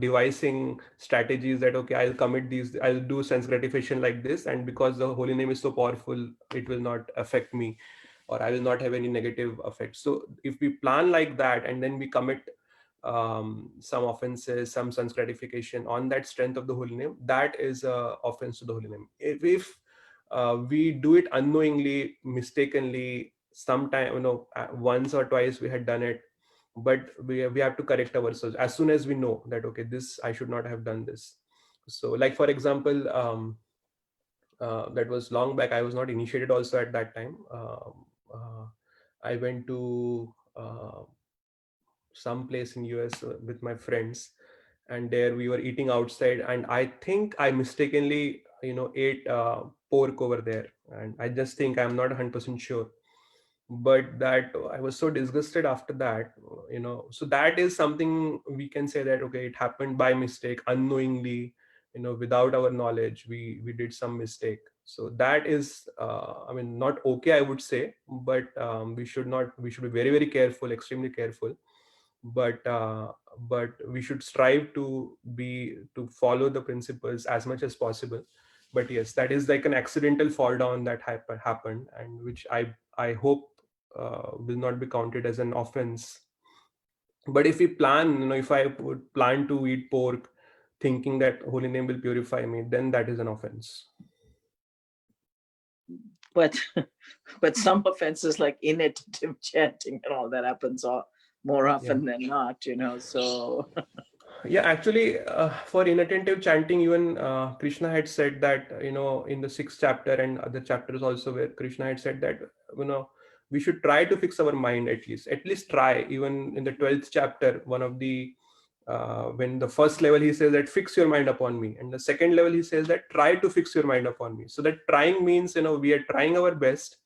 devising strategies that, okay, I'll commit these, I'll do sense gratification like this. And because the holy name is so powerful, it will not affect me, or I will not have any negative effects. So if we plan like that, and then we commit some offenses, some sense gratification on that strength of the holy name, that is a offense to the holy name. If we do it unknowingly, mistakenly, sometime, once or twice we had done it, but we have to correct ourselves as soon as we know that, okay, this I should not have done this. So like, for example, that was long back. I was not initiated also at that time. I went to some place in US with my friends, and there we were eating outside, and I think I mistakenly ate pork over there, and I just think, I'm not 100% sure, but that I was so disgusted after that. So that is something we can say that, okay, it happened by mistake, unknowingly, without our knowledge, we did some mistake. So that is not okay, I would say, but we should be very, very careful, extremely careful. But we should strive to follow the principles as much as possible. But yes, that is like an accidental fall down that happened, and which I hope will not be counted as an offense. But if we plan, if I would plan to eat pork thinking that holy name will purify me, then that is an offense. but some offenses like inattentive chanting and all that happens more often than not, so yeah, actually, for inattentive chanting, even Krishna had said that, in the 6th chapter and other chapters also, where Krishna had said that, we should try to fix our mind, at least try. Even in the 12th chapter, one of the when the first level he says that fix your mind upon me, and the second level he says that try to fix your mind upon me. So that trying means, we are trying our best,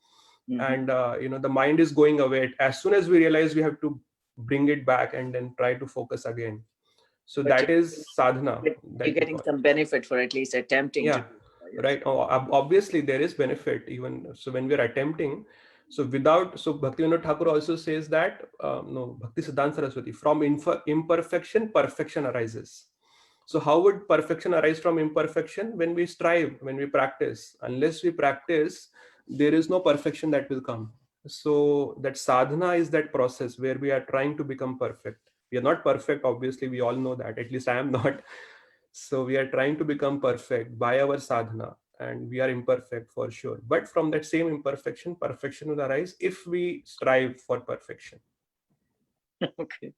and the mind is going away. As soon as we realize, we have to bring it back and then try to focus again. So But that is sadhana. you're that we getting call. some benefit for at least attempting to Yeah, do so, yes. right. Obviously there is benefit even so when we're attempting. So Bhaktivinoda Thakur also says that no, Bhakti Siddhanta Saraswati, from imperfection perfection arises. So how would perfection arise from imperfection? When we strive, when we practice. Unless we practice, there is no perfection that will come. So that sadhana is that process where we are trying to become perfect. We are not perfect, obviously, we all know that. At least I am not. So we are trying to become perfect by our sadhana, and we are imperfect for sure. But from that same imperfection, perfection will arise if we strive for perfection. Okay.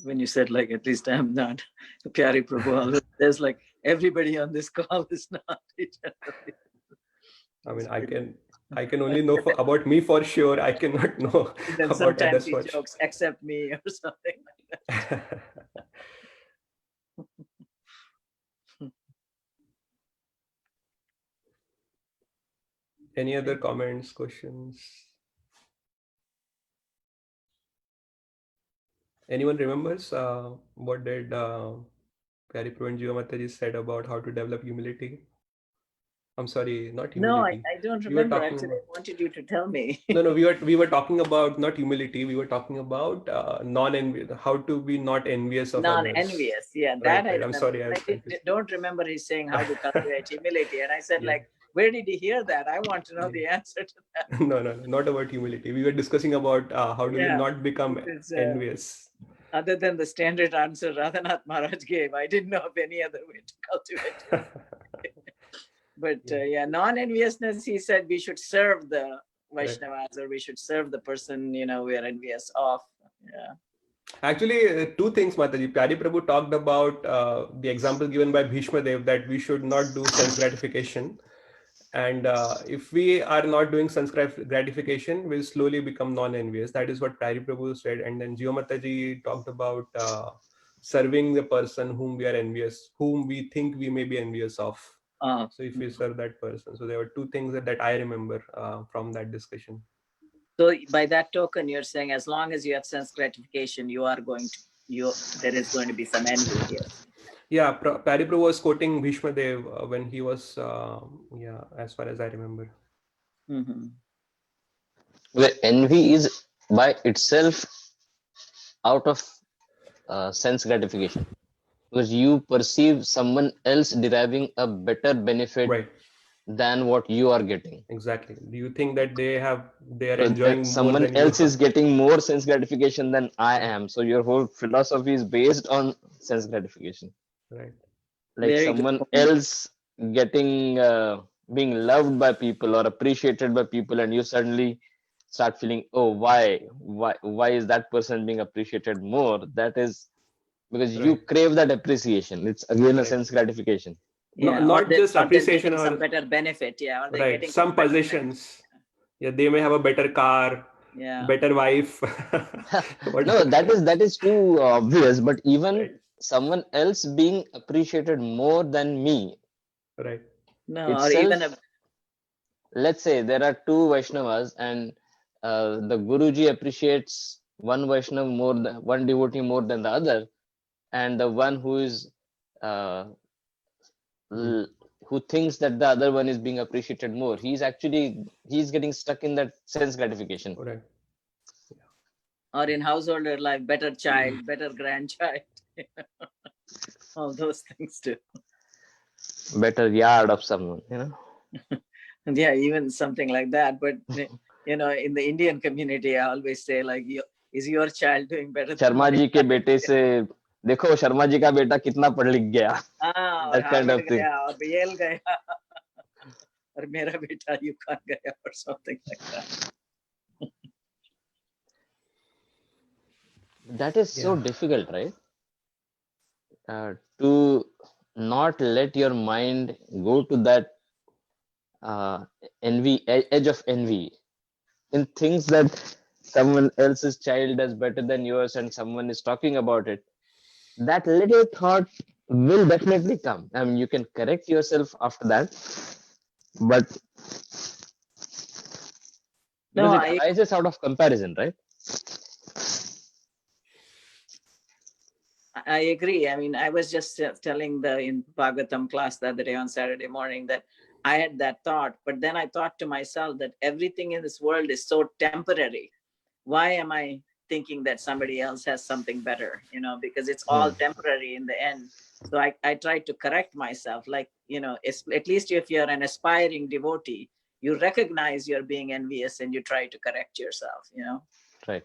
When you said like at least I'm not, Pyari Prabhu always says like everybody on this call is not. I mean, I can only know about me for sure. I cannot know Then about sometimes others he for jokes, except me or something like that. sure. Any other comments, questions? Anyone remembers what did Pyari Prabhu and Jiva Mataji said about how to develop humility? I'm sorry, not No, I humility. don't We were remember. talking Actually, about, I wanted you to tell me. no, we were talking about not humility. We were talking about non-envy, how to be not envious of others. Non-envious. Yeah, Right, that I right. I'm remember. sorry, I But was confused. don't remember he's saying how to cultivate humility. And I said, Yeah. like, where did he hear that? I want to know Yeah. the answer to that. No, not about humility. We were discussing about how do we Yeah, not become it's, envious. other than the standard answer Radhanath Maharaj gave, I didn't know of any other way to cultivate it. But yeah, non-enviousness, he said we should serve the Vaishnavas, or we should serve the person, we are envious of. Yeah. Actually, two things, Mataji. Pyari Prabhu talked about the example given by Bhishma Dev that we should not do sense gratification. And if we are not doing sense gratification, we'll slowly become non-envious. That is what Pyari Prabhu said. And then Jiva Mataji talked about serving the person whom we are envious, whom we think we may be envious of. So if we serve that person. So there were two things that I remember from that discussion. So by that token, you're saying as long as you have sense gratification, there is going to be some envy here. Yeah, Pyari Prabhu was quoting Bhishma Dev when he was, as far as I remember. Mm-hmm. Where envy is by itself out of sense gratification, because you perceive someone else deriving a better benefit Right. than what you are getting. Exactly. Do you think that they are So enjoying more someone than else you is getting more sense gratification than I am. So your whole philosophy is based on sense gratification. Right. Like Very someone good. else getting being loved by people or appreciated by people, and you suddenly start feeling, oh, why is that person being appreciated more? That is because you Right. crave that appreciation. It's again a Right. sense gratification. Yeah, Not just they're appreciation getting some or better benefit. Yeah, or they're right, getting some better possessions. Yeah, they may have a better car, Yeah. better wife. No, that is too obvious. But even Right. someone else being appreciated more than me Right. No, or itself. even Let's say there are two Vaishnavas, and the Guruji appreciates one Vaishnav more than one devotee more than the other, and the one who is who thinks that the other one is being appreciated more, he's getting stuck in that sense gratification. Right. or in householder life, better child, better grandchild. All those things too. Better yard of someone, Yeah, even something like that. But in the Indian community, I always say like, is your child doing better than Sharma my जी के बेटे से देखो शर्मा जी का बेटा कितना पढ़ लिख गया. और That kind Harvard of thing. गया और येल गया और मेरा बेटा यूकॉन गया or something like that. That is so difficult, right? To not let your mind go to that envy, edge of envy in things that someone else's child does better than yours and someone is talking about it, that little thought will definitely come. I mean, you can correct yourself after that, but No, because it arises out of comparison, right? I agree. I mean, I was just telling in Bhagavatam class the other day on Saturday morning that I had that thought, but then I thought to myself that everything in this world is so temporary. Why am I thinking that somebody else has something better? Because it's all temporary in the end. So I tried to correct myself, like, at least if you're an aspiring devotee, you recognize you're being envious and you try to correct yourself, Right.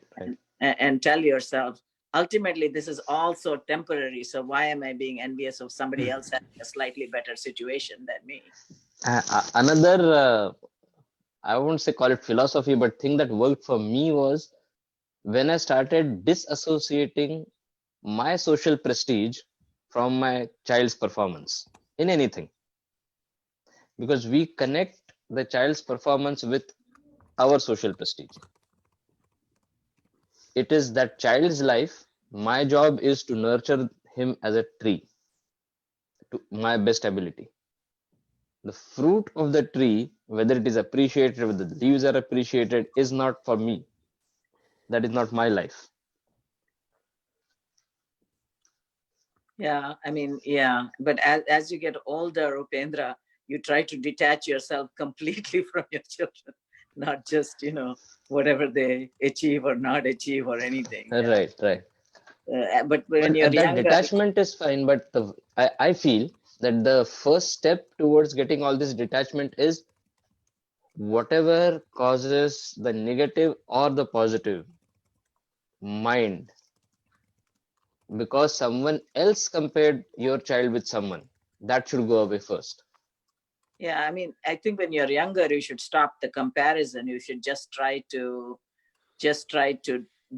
and tell yourself, ultimately, this is also temporary. So why am I being envious of somebody else having a slightly better situation than me? Another, I won't say call it philosophy, but thing that worked for me was when I started disassociating my social prestige from my child's performance in anything. Because we connect the child's performance with our social prestige. It is that child's life. My job is to nurture him as a tree to my best ability. The fruit of the tree, whether it is appreciated, whether the leaves are appreciated, is not for me. That is not my life. Yeah, I mean, yeah. But as you get older, Upendra, you try to detach yourself completely from your children, not just, whatever they achieve or not achieve or anything. Right. But when you're that younger, detachment is fine, but I feel that the first step towards getting all this detachment is whatever causes the negative or the positive mind, because someone else compared your child with someone, that should go away first. yeah, I mean, I think when you're younger, you should stop the comparison. You should just try to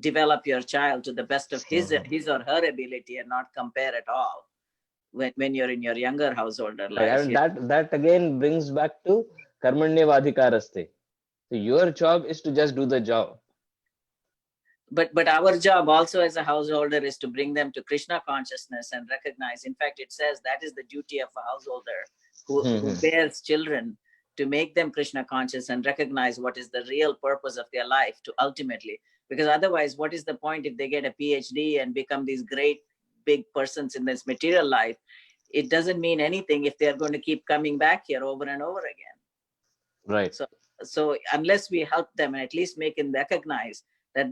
develop your child to the best of his or her ability and not compare at all when you're in your younger householder life. And that again brings back to karmanyavadhikaraste. So your job is to just do the job. But our job also as a householder is to bring them to Krishna consciousness and recognize. In fact, it says that is the duty of a householder who bears children, to make them Krishna conscious and recognize what is the real purpose of their life to ultimately. Because otherwise, what is the point if they get a PhD and become these great big persons in this material life? It doesn't mean anything if they're going to keep coming back here over and over again. Right. So unless we help them and at least make them recognize that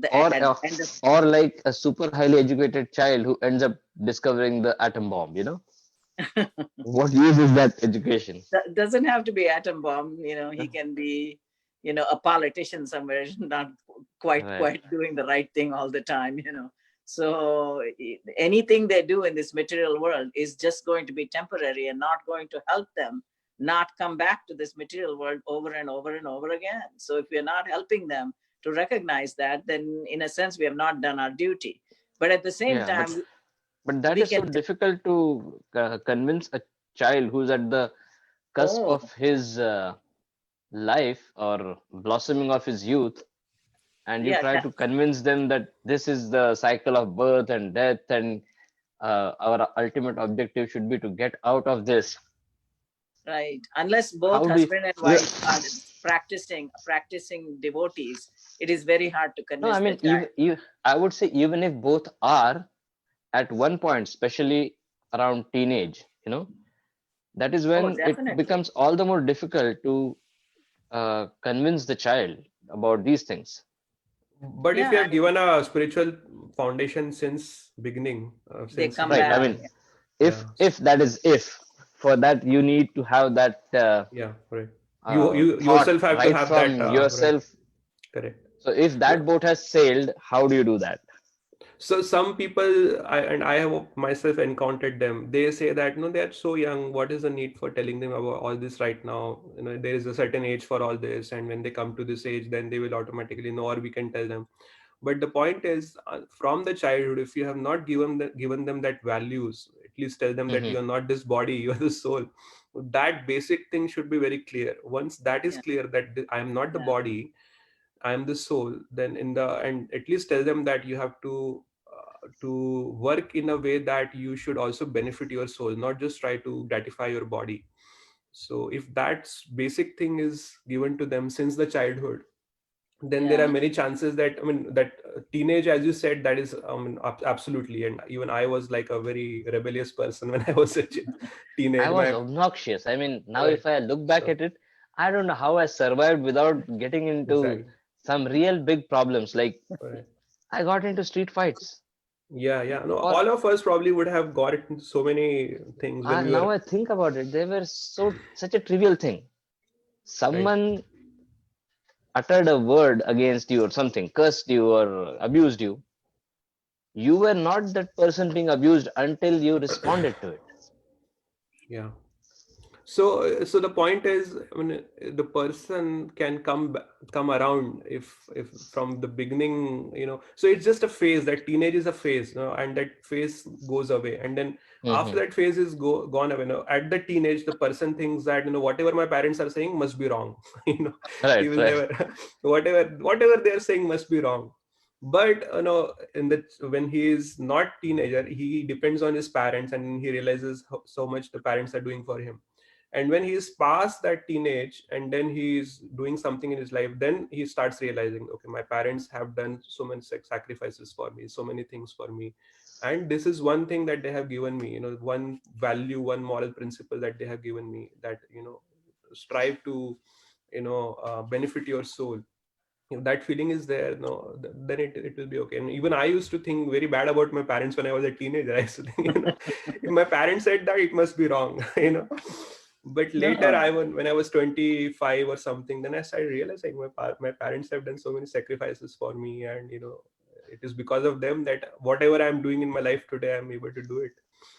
or like a super highly educated child who ends up discovering the atom bomb, what use is that education? That doesn't have to be atom bomb. He can be, a politician somewhere, not quite doing the right thing all the time. So anything they do in this material world is just going to be temporary and not going to help them not come back to this material world over and over and over again. So if we're not helping them to recognize that, then in a sense we have not done our duty. But at the same time, but that is so difficult to convince a child who's at the cusp of his life or blossoming of his youth, and you try to convince them that this is the cycle of birth and death, and our ultimate objective should be to get out of this. Right. Unless both husband and wife are practicing devotees, it is very hard to convince. No, I mean, I would say even if both are, at one point, especially around teenage, that is when it becomes all the more difficult to convince the child about these things. But if you have given a spiritual foundation since beginning, they come back. I mean, if that is for that you need to have that. Right. You yourself have to have from that yourself. Right. Correct. So if that boat has sailed, how do you do that? So some people, I have myself encountered them, they say that no, they are so young, what is the need for telling them about all this right now? There is a certain age for all this, and when they come to this age, then they will automatically know, or we can tell them. But the point is, from the childhood, if you have not given them that values, at least tell them that you are not this body, you are the soul. That basic thing should be very clear. Once that is clear, that I am not the body, I am the soul, then in the end, at least tell them that you have to work in a way that you should also benefit your soul, not just try to gratify your body. So if that basic thing is given to them since the childhood, then there are many chances that, I mean, that teenage, as you said, that is, absolutely. And even I was like a very rebellious person when I was a teenage. I was obnoxious. I mean, now Right. if I look back at it, I don't know how I survived without getting into Exactly. some real big problems. Like Right. I got into street fights. Yeah. No, Or all of us probably would have got into so many things when we now were I think about it, they were such a trivial thing. Someone uttered a word against you or something, cursed you or abused you. You were not that person being abused until you responded to it. Yeah. So the point is, I mean, the person can come around if from the beginning, so it's just a phase. That teenage is a phase, and that phase goes away, and then after that phase is gone away. At the teenage, the person thinks that, whatever my parents are saying must be wrong. He Right, will right. never whatever they are saying must be wrong. But when he is not teenager, he depends on his parents, and he realizes so much the parents are doing for him. And when he is past that teenage, and then he is doing something in his life, then he starts realizing, okay, my parents have done so many sacrifices for me, so many things for me, and this is one thing that they have given me, one value, one moral principle that they have given me, that strive to benefit your soul. If that feeling is there, no, then it will be okay. And even I used to think very bad about my parents when I was a teenager. I used to think, if my parents said that, it must be wrong. But later, when I was 25 or something, then I started realizing my parents have done so many sacrifices for me, and it is because of them that whatever I'm doing in my life today, I'm able to do it.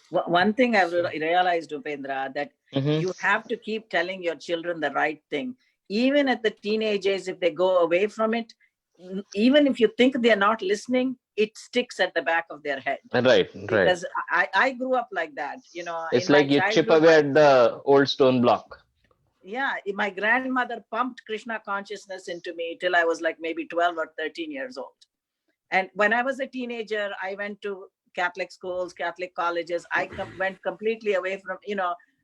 One thing I've realized, Upendra, that Mhm. you have to keep telling your children the right thing. Even at the teenage age, if they go away from it, even if you think they're not listening, it sticks at the back of their head. Right. Because I grew up like that, It's in like my you chip childhood. away at the old stone block. Yeah, my grandmother pumped Krishna consciousness into me till I was like maybe 12 or 13 years old. And when I was a teenager, I went to Catholic schools, Catholic colleges. I went completely away from,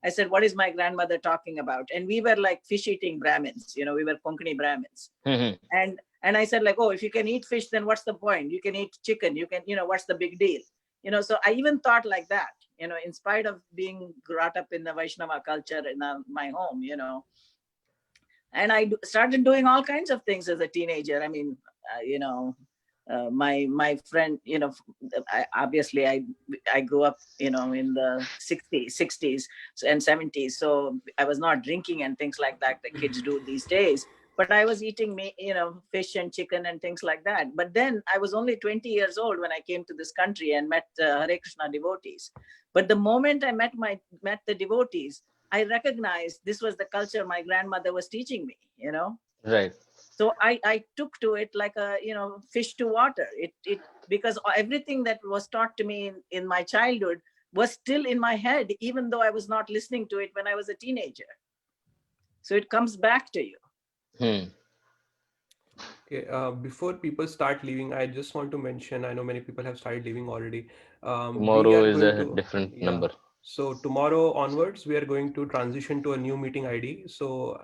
I said, what is my grandmother talking about? And we were like fish eating Brahmins, we were Konkani Brahmins. Mhm. And I said, like, oh, if you can eat fish, then what's the point? You can eat chicken, you can, what's the big deal? So I even thought like that, in spite of being brought up in the Vaishnava culture in my home, and I started doing all kinds of things as a teenager. I mean, my friend, I grew up, in the 60s and 70s. So I was not drinking and things like that kids do these days. But I was eating, fish and chicken and things like that. But then I was only 20 years old when I came to this country and met Hare Krishna devotees. But the moment I met the devotees, I recognized this was the culture my grandmother was teaching me, Right. So I took to it like a, fish to water. It because everything that was taught to me in my childhood was still in my head, even though I was not listening to it when I was a teenager. So it comes back to you. Okay, before people start leaving, I just want to mention, I know many people have started leaving already. We Tomorrow are is going a to, different number. So tomorrow onwards, we are going to transition to a new meeting ID. So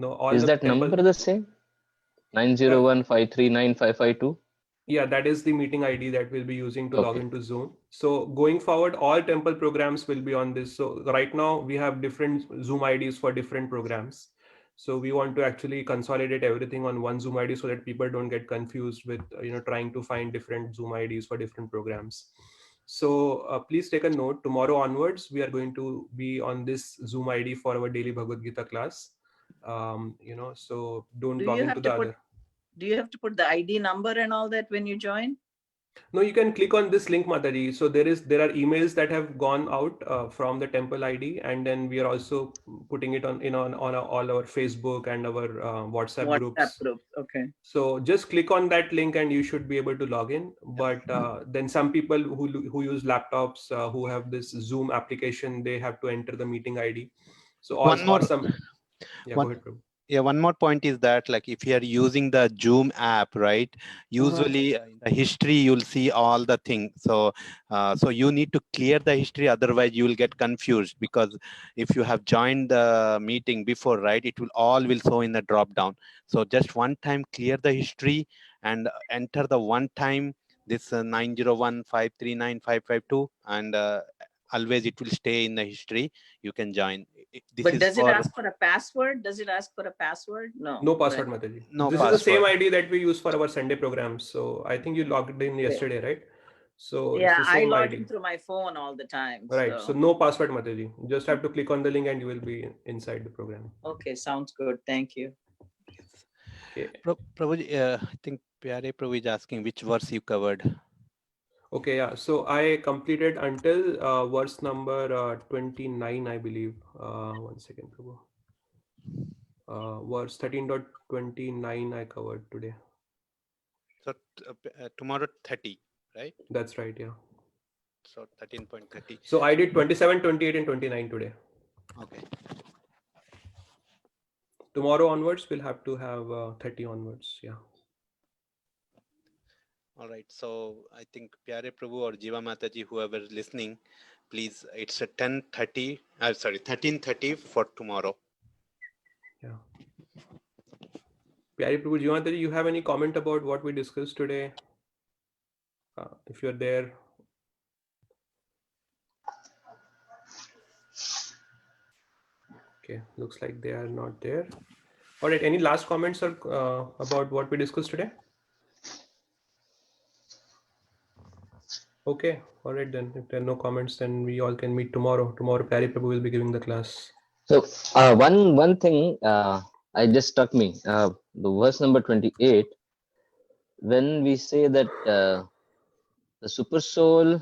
all Is the that temple. number the same? 901539552? Yeah, that is the meeting ID that we'll be using to log Okay. into Zoom. So going forward, all temple programs will be on this. So right now we have different Zoom IDs for different programs. So we want to actually consolidate everything on one Zoom ID so that people don't get confused with trying to find different Zoom IDs for different programs. So please take a note. Tomorrow onwards, we are going to be on this Zoom ID for our daily Bhagavad Gita class. So don't log into the other. Do you have to put the ID number and all that when you join? No, you can click on this link, Mataji. So there are emails that have gone out from the temple ID, and then we are also putting it on all our Facebook and our WhatsApp groups. Group. Okay. So just click on that link and you should be able to log in. But then some people who use laptops who have this Zoom application, they have to enter the meeting ID. So One more. go ahead, Prabhu. Yeah, one more point is that, like, if you are using the Zoom app, right? Usually in the history you'll see all the things. So, so you need to clear the history. Otherwise, you will get confused, because if you have joined the meeting before, right, it will show in the drop down. So just one time clear the history and enter the one time this 901539552, and always it will stay in the history. You can join. This But is does it for ask for a password? Does it ask for a password? No. No password, Right. Mataji. no This is the same password. ID that we use for our Sunday programs. So I think you logged in yesterday, right? So it's Yeah, the I same log ID. in through my phone all the time. Right. So So no password, Mataji. You just have to click on the link and you will be inside the program. okay, sounds good. Thank you. Okay. Prabhuji, I think Pyare Prabhu is asking which verse you covered. Okay, yeah. So I completed until verse number 29, I believe. One second, Prabhu. Verse 13.29 I covered today. So tomorrow 30, right? That's right, yeah. So 13.30. So I did 27, 28, and 29 today. Okay. Tomorrow onwards, we'll have to have 30 onwards, yeah. All right. So I think Pyare Prabhu or Jiva Mataji, whoever is listening, please, it's a 10:30. Sorry, 13:30 for tomorrow. Yeah. Pyare Prabhu Jivantari, you have any comment about what we discussed today? If you're there. Okay, looks like they are not there. All right, any last comments or about what we discussed today? Okay, all right then. If there are no comments, then we all can meet tomorrow. Tomorrow, Pyare Prabhu will be giving the class. So one thing I just struck me, the verse number 28, when we say that the super soul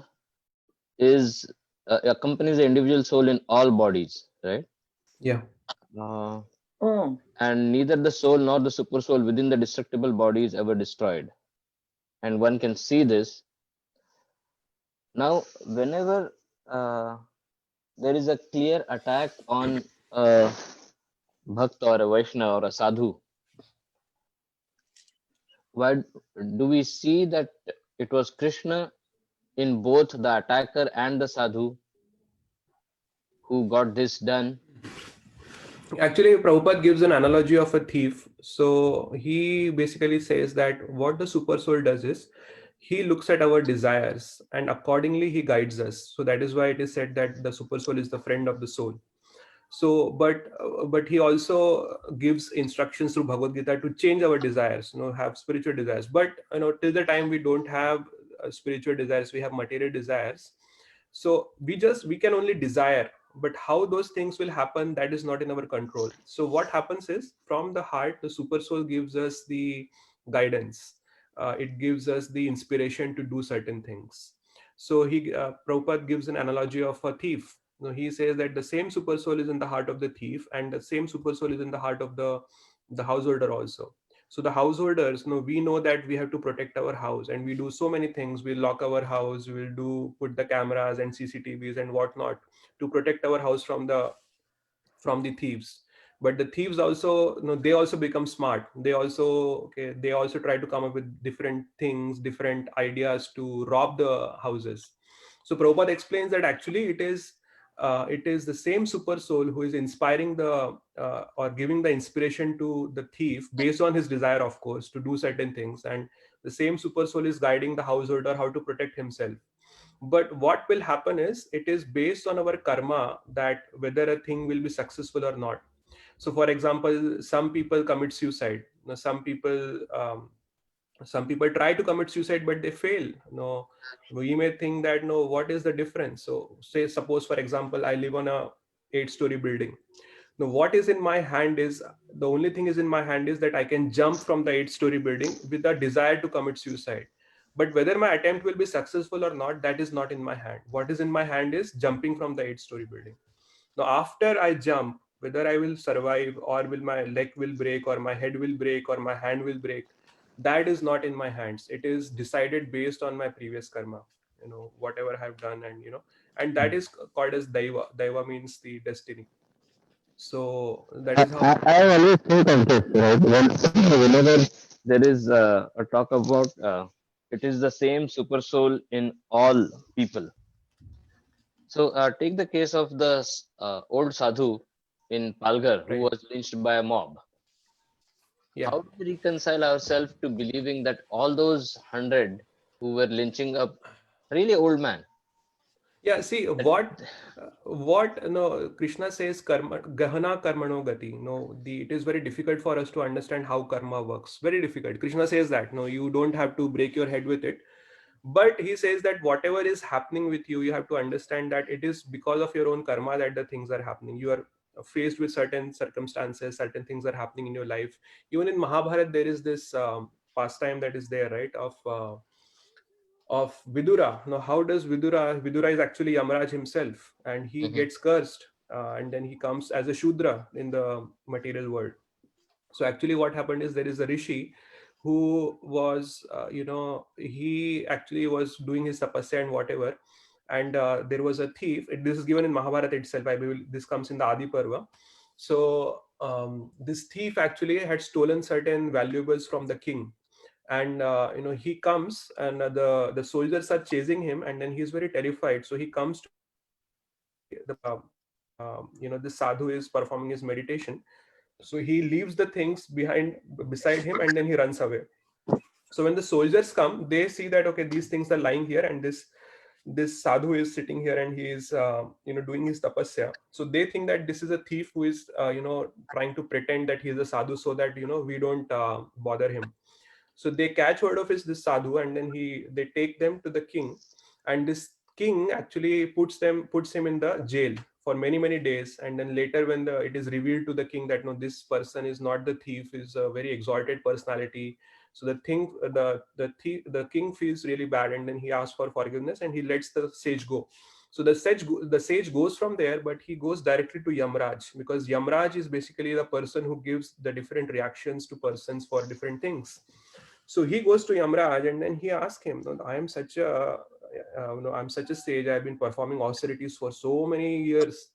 is accompanies the individual soul in all bodies, right? Yeah. And neither the soul nor the super soul within the destructible body is ever destroyed, and one can see this. Now, whenever there is a clear attack on a bhakt or a Vaishnava or a sadhu, why do we see that it was Krishna in both the attacker and the sadhu who got this done? Actually, Prabhupada gives an analogy of a thief. So he basically says that what the super soul does is he looks at our desires and accordingly he guides us. So that is why it is said that the super soul is the friend of the soul. So but he also gives instructions through Bhagavad Gita to change our desires, have spiritual desires. But till the time we don't have spiritual desires, we have material desires. So we can only desire, but how those things will happen, that is not in our control. So what happens is, from the heart, the super soul gives us the guidance. It gives us the inspiration to do certain things. So Prabhupada gives an analogy of a thief. He says that the same super soul is in the heart of the thief, and the same super soul is in the heart of the householder also. So the householders, we know that we have to protect our house, and we do so many things. We lock our house, we'll put the cameras and CCTVs and whatnot to protect our house from the thieves. But the thieves also, they also become smart. They also try to come up with different things, different ideas to rob the houses. So Prabhupada explains that actually it is the same super soul who is inspiring or giving the inspiration to the thief based on his desire, of course, to do certain things, and the same super soul is guiding the householder how to protect himself. But what will happen is, it is based on our karma that whether a thing will be successful or not. So for example, some people commit suicide. Some people try to commit suicide but they fail. We may think that, what is the difference? So suppose for example, I live on a 8-story building. Now what is in my hand is, the only thing is in my hand is that I can jump from the 8-story building with a desire to commit suicide. But whether my attempt will be successful or not, that is not in my hand. What is in my hand is jumping from the 8-story building. Now after I jump, whether I will survive, or will my leg will break, or my head will break, or my hand will break, that is not in my hands. It is decided based on my previous karma, whatever I have done. And that is called as daiva. Daiva means the destiny. So that is how. I always think of this, right? Whenever there is a talk about it is the same super soul in all people. So take the case of the old sadhu in Palghar who Right. was lynched by a mob. Yeah. How do we reconcile ourselves to believing that all those 100 who were lynching a really old man? Yeah, see what Krishna says karma gahana karmano gati. No, it is very difficult for us to understand how karma works. Very difficult. Krishna says that no, you don't have to break your head with it. But he says that whatever is happening with you, you have to understand that it is because of your own karma that the things are happening. You are faced with certain circumstances, certain things are happening in your life. Even in Mahabharata, there is this pastime that is there, right? Of Vidura. Now, how does Vidura? Vidura is actually Yamaraj himself, and he Mhm, gets cursed, and then he comes as a Shudra in the material world. So actually, what happened is there is a rishi who was, he actually was doing his tapasya and whatever, and there was a thief. This is given in Mahabharata itself. I believe this comes in the Adi Parva. So this thief actually had stolen certain valuables from the king, and he comes, and the soldiers are chasing him, and then he's very terrified. So he comes to the sadhu is performing his meditation. So he leaves the things behind beside him, and then he runs away. So when the soldiers come, they see that okay, these things are lying here, and this sadhu is sitting here, and he is doing his tapasya. So they think that this is a thief who is trying to pretend that he is a sadhu, so that we don't bother him. So they catch hold of this sadhu, and then they take them to the king, and this king actually puts him in the jail for many days. And then later, when it is revealed to the king that no, this person is not the thief, is a very exalted personality. So the king feels really bad, and then he asks for forgiveness, and he lets the sage go. So the sage goes from there, but he goes directly to Yamraj, because Yamraj is basically the person who gives the different reactions to persons for different things. So he goes to Yamraj, and then he asks him, "No, I'm such a sage. I've been performing austerities for so many years,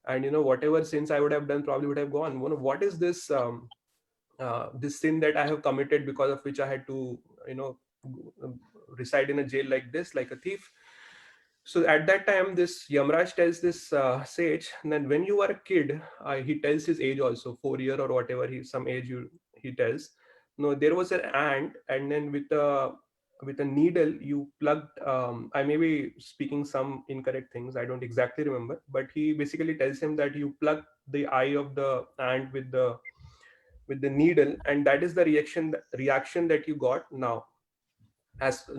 and whatever sins I would have done probably would have gone. What is this sin that I have committed, because of which I had to you know reside in a jail like this, like a thief?" So at that time, this Yamraj tells this sage, and then when you are a kid, he tells his age also, 4 year or whatever some age he tells. No, there was an ant, and then with a needle you plugged. I may be speaking some incorrect things. I don't exactly remember, but he basically tells him that you plug the eye of the ant with the needle, and that is the reaction that you got now, as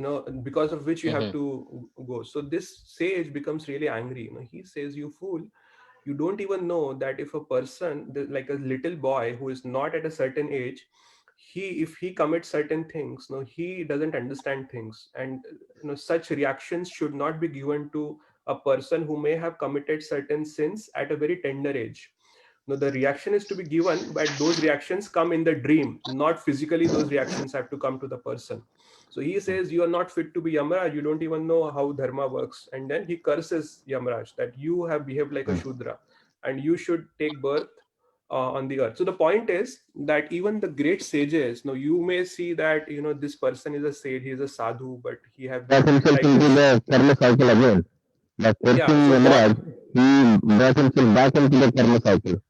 because of which you have mhm, to go. So this sage becomes really angry. He says, "You fool, you don't even know that if a person, like a little boy who is not at a certain age, if he commits certain things, he doesn't understand things, and such reactions should not be given to a person who may have committed certain sins at a very tender age. No, the reaction is to be given, but those reactions come in the dream, not physically. Those reactions have to come to the person." So he says, "You are not fit to be Yamaraj. You don't even know how dharma works." And then he curses Yamaraj that you have behaved like a mhm. Shudra, and you should take birth on the earth. So the point is that even the great sages, you may see that this person is a sage, he is a sadhu, but he have Got behaved himself like into this. the karma cycle again. By Yeah. cursing So what Yamaraj, he got himself back into the karma cycle.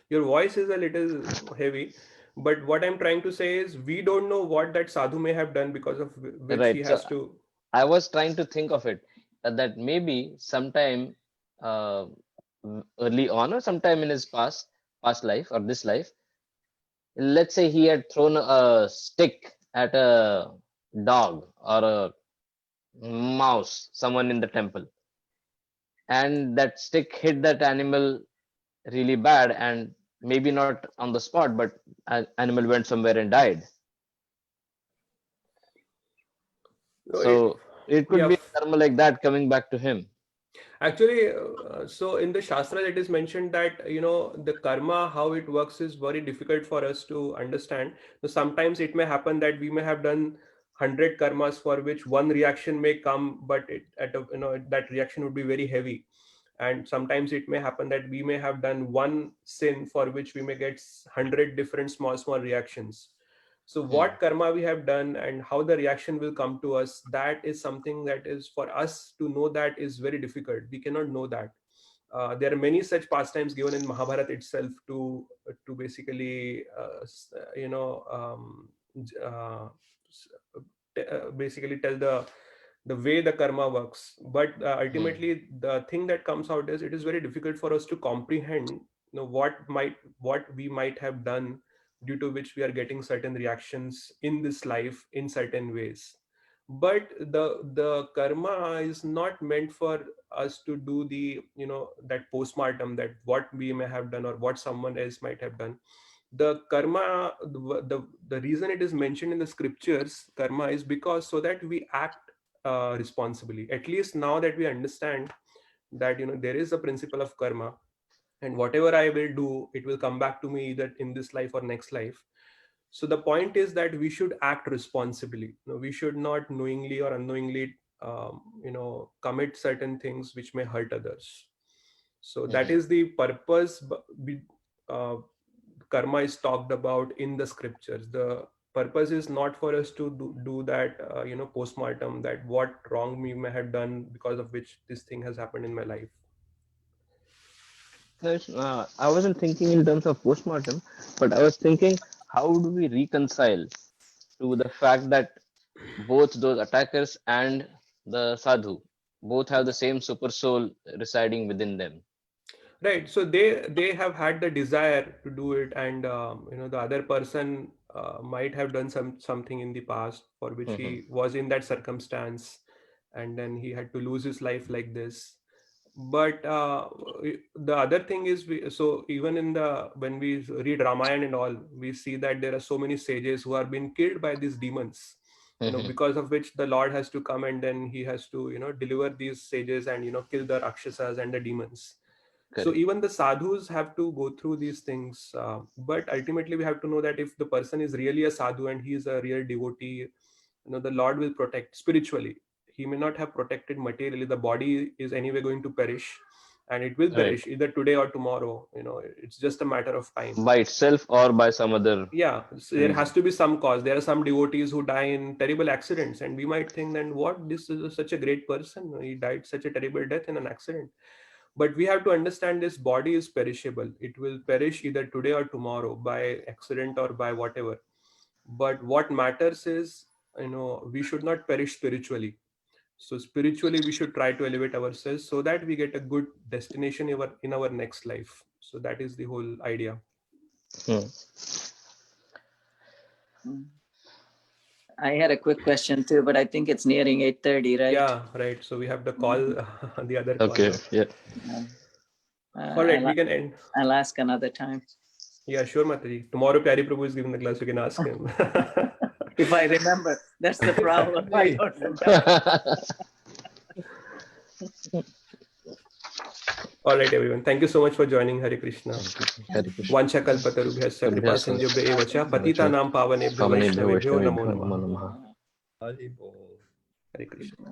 your voice is a little heavy, but what I'm trying to say is we don't know what that sadhu may have done, because of which he Right. So has to. I was trying to think of it that maybe sometime uh, early on or sometime in his past life or this life, let's say he had thrown a stick at a dog or a mouse, someone in the temple, and that stick hit that animal really bad, and maybe not on the spot, but an animal went somewhere and died. No, it, So it could yeah. be karma like that coming back to him. Actually, so in the Shastra, it is mentioned that the karma, how it works, is very difficult for us to understand. So sometimes it may happen that we may have done 100 karmas for which one reaction may come, but that reaction would be very heavy. And sometimes it may happen that we may have done one sin for which we may get 100 different small reactions. So what karma we have done and how the reaction will come to us, that is something that is for us to know, that is very difficult. We cannot know that. There are many such pastimes given in Mahabharata itself to basically basically tell the way the karma works. But ultimately the thing that comes out is, it is very difficult for us to comprehend what we might have done, due to which we are getting certain reactions in this life in certain ways. But the karma is not meant for us to do the that postmortem, that what we may have done or what someone else might have done. The karma, the reason it is mentioned in the scriptures, karma, is because so that we act responsibly. At least now that we understand that there is a principle of karma, and whatever I will do, it will come back to me either in this life or next life. So the point is that we should act responsibly. We should not knowingly or unknowingly commit certain things which may hurt others. So that is the purpose. Karma is talked about in the scriptures. The purpose is not for us to do that postmortem, that what wrong we may have done because of which this thing has happened in my life. I wasn't thinking in terms of postmortem, but I was thinking, how do we reconcile to the fact that both those attackers and the sadhu both have the same super soul residing within them? Right. So they have had the desire to do it, and the other person might have done something in the past for which he was in that circumstance, and then he had to lose his life like this. But the other thing is, so even when we read Ramayana and all, we see that there are so many sages who are being killed by these demons, because of which the Lord has to come, and then he has to deliver these sages and kill the Rakshasas and the demons. Correct. So even the sadhus have to go through these things, but ultimately we have to know that if the person is really a sadhu and he is a real devotee, the Lord will protect spiritually. He may not have protected materially. The body is anyway going to perish, and it will perish either today or tomorrow. It's just a matter of time. By itself or by some other. Yeah, so there has to be some cause. There are some devotees who die in terrible accidents, and we might think then, what, this is such a great person, he died such a terrible death in an accident. But we have to understand this body is perishable. It will perish either today or tomorrow by accident or by whatever. But what matters is, we should not perish spiritually. So spiritually, we should try to elevate ourselves so that we get a good destination in our next life. So that is the whole idea. I had a quick question too, but I think it's nearing 8:30, right? Yeah, right. So we have the call, the other call. Okay, yeah. All right, we can end. I'll ask another time. Yeah, sure, Mataji. Tomorrow, Pyari Prabhu is giving the class. You can ask him. If I remember, that's the problem. I don't remember. All right, everyone. Thank you so much for joining. Hare Krishna. Vancha kalpatarubhyasya kripa sindhubhya eva cha patitanam pavanebhyo vaishnavebhyo namo namaha. Hare Krishna.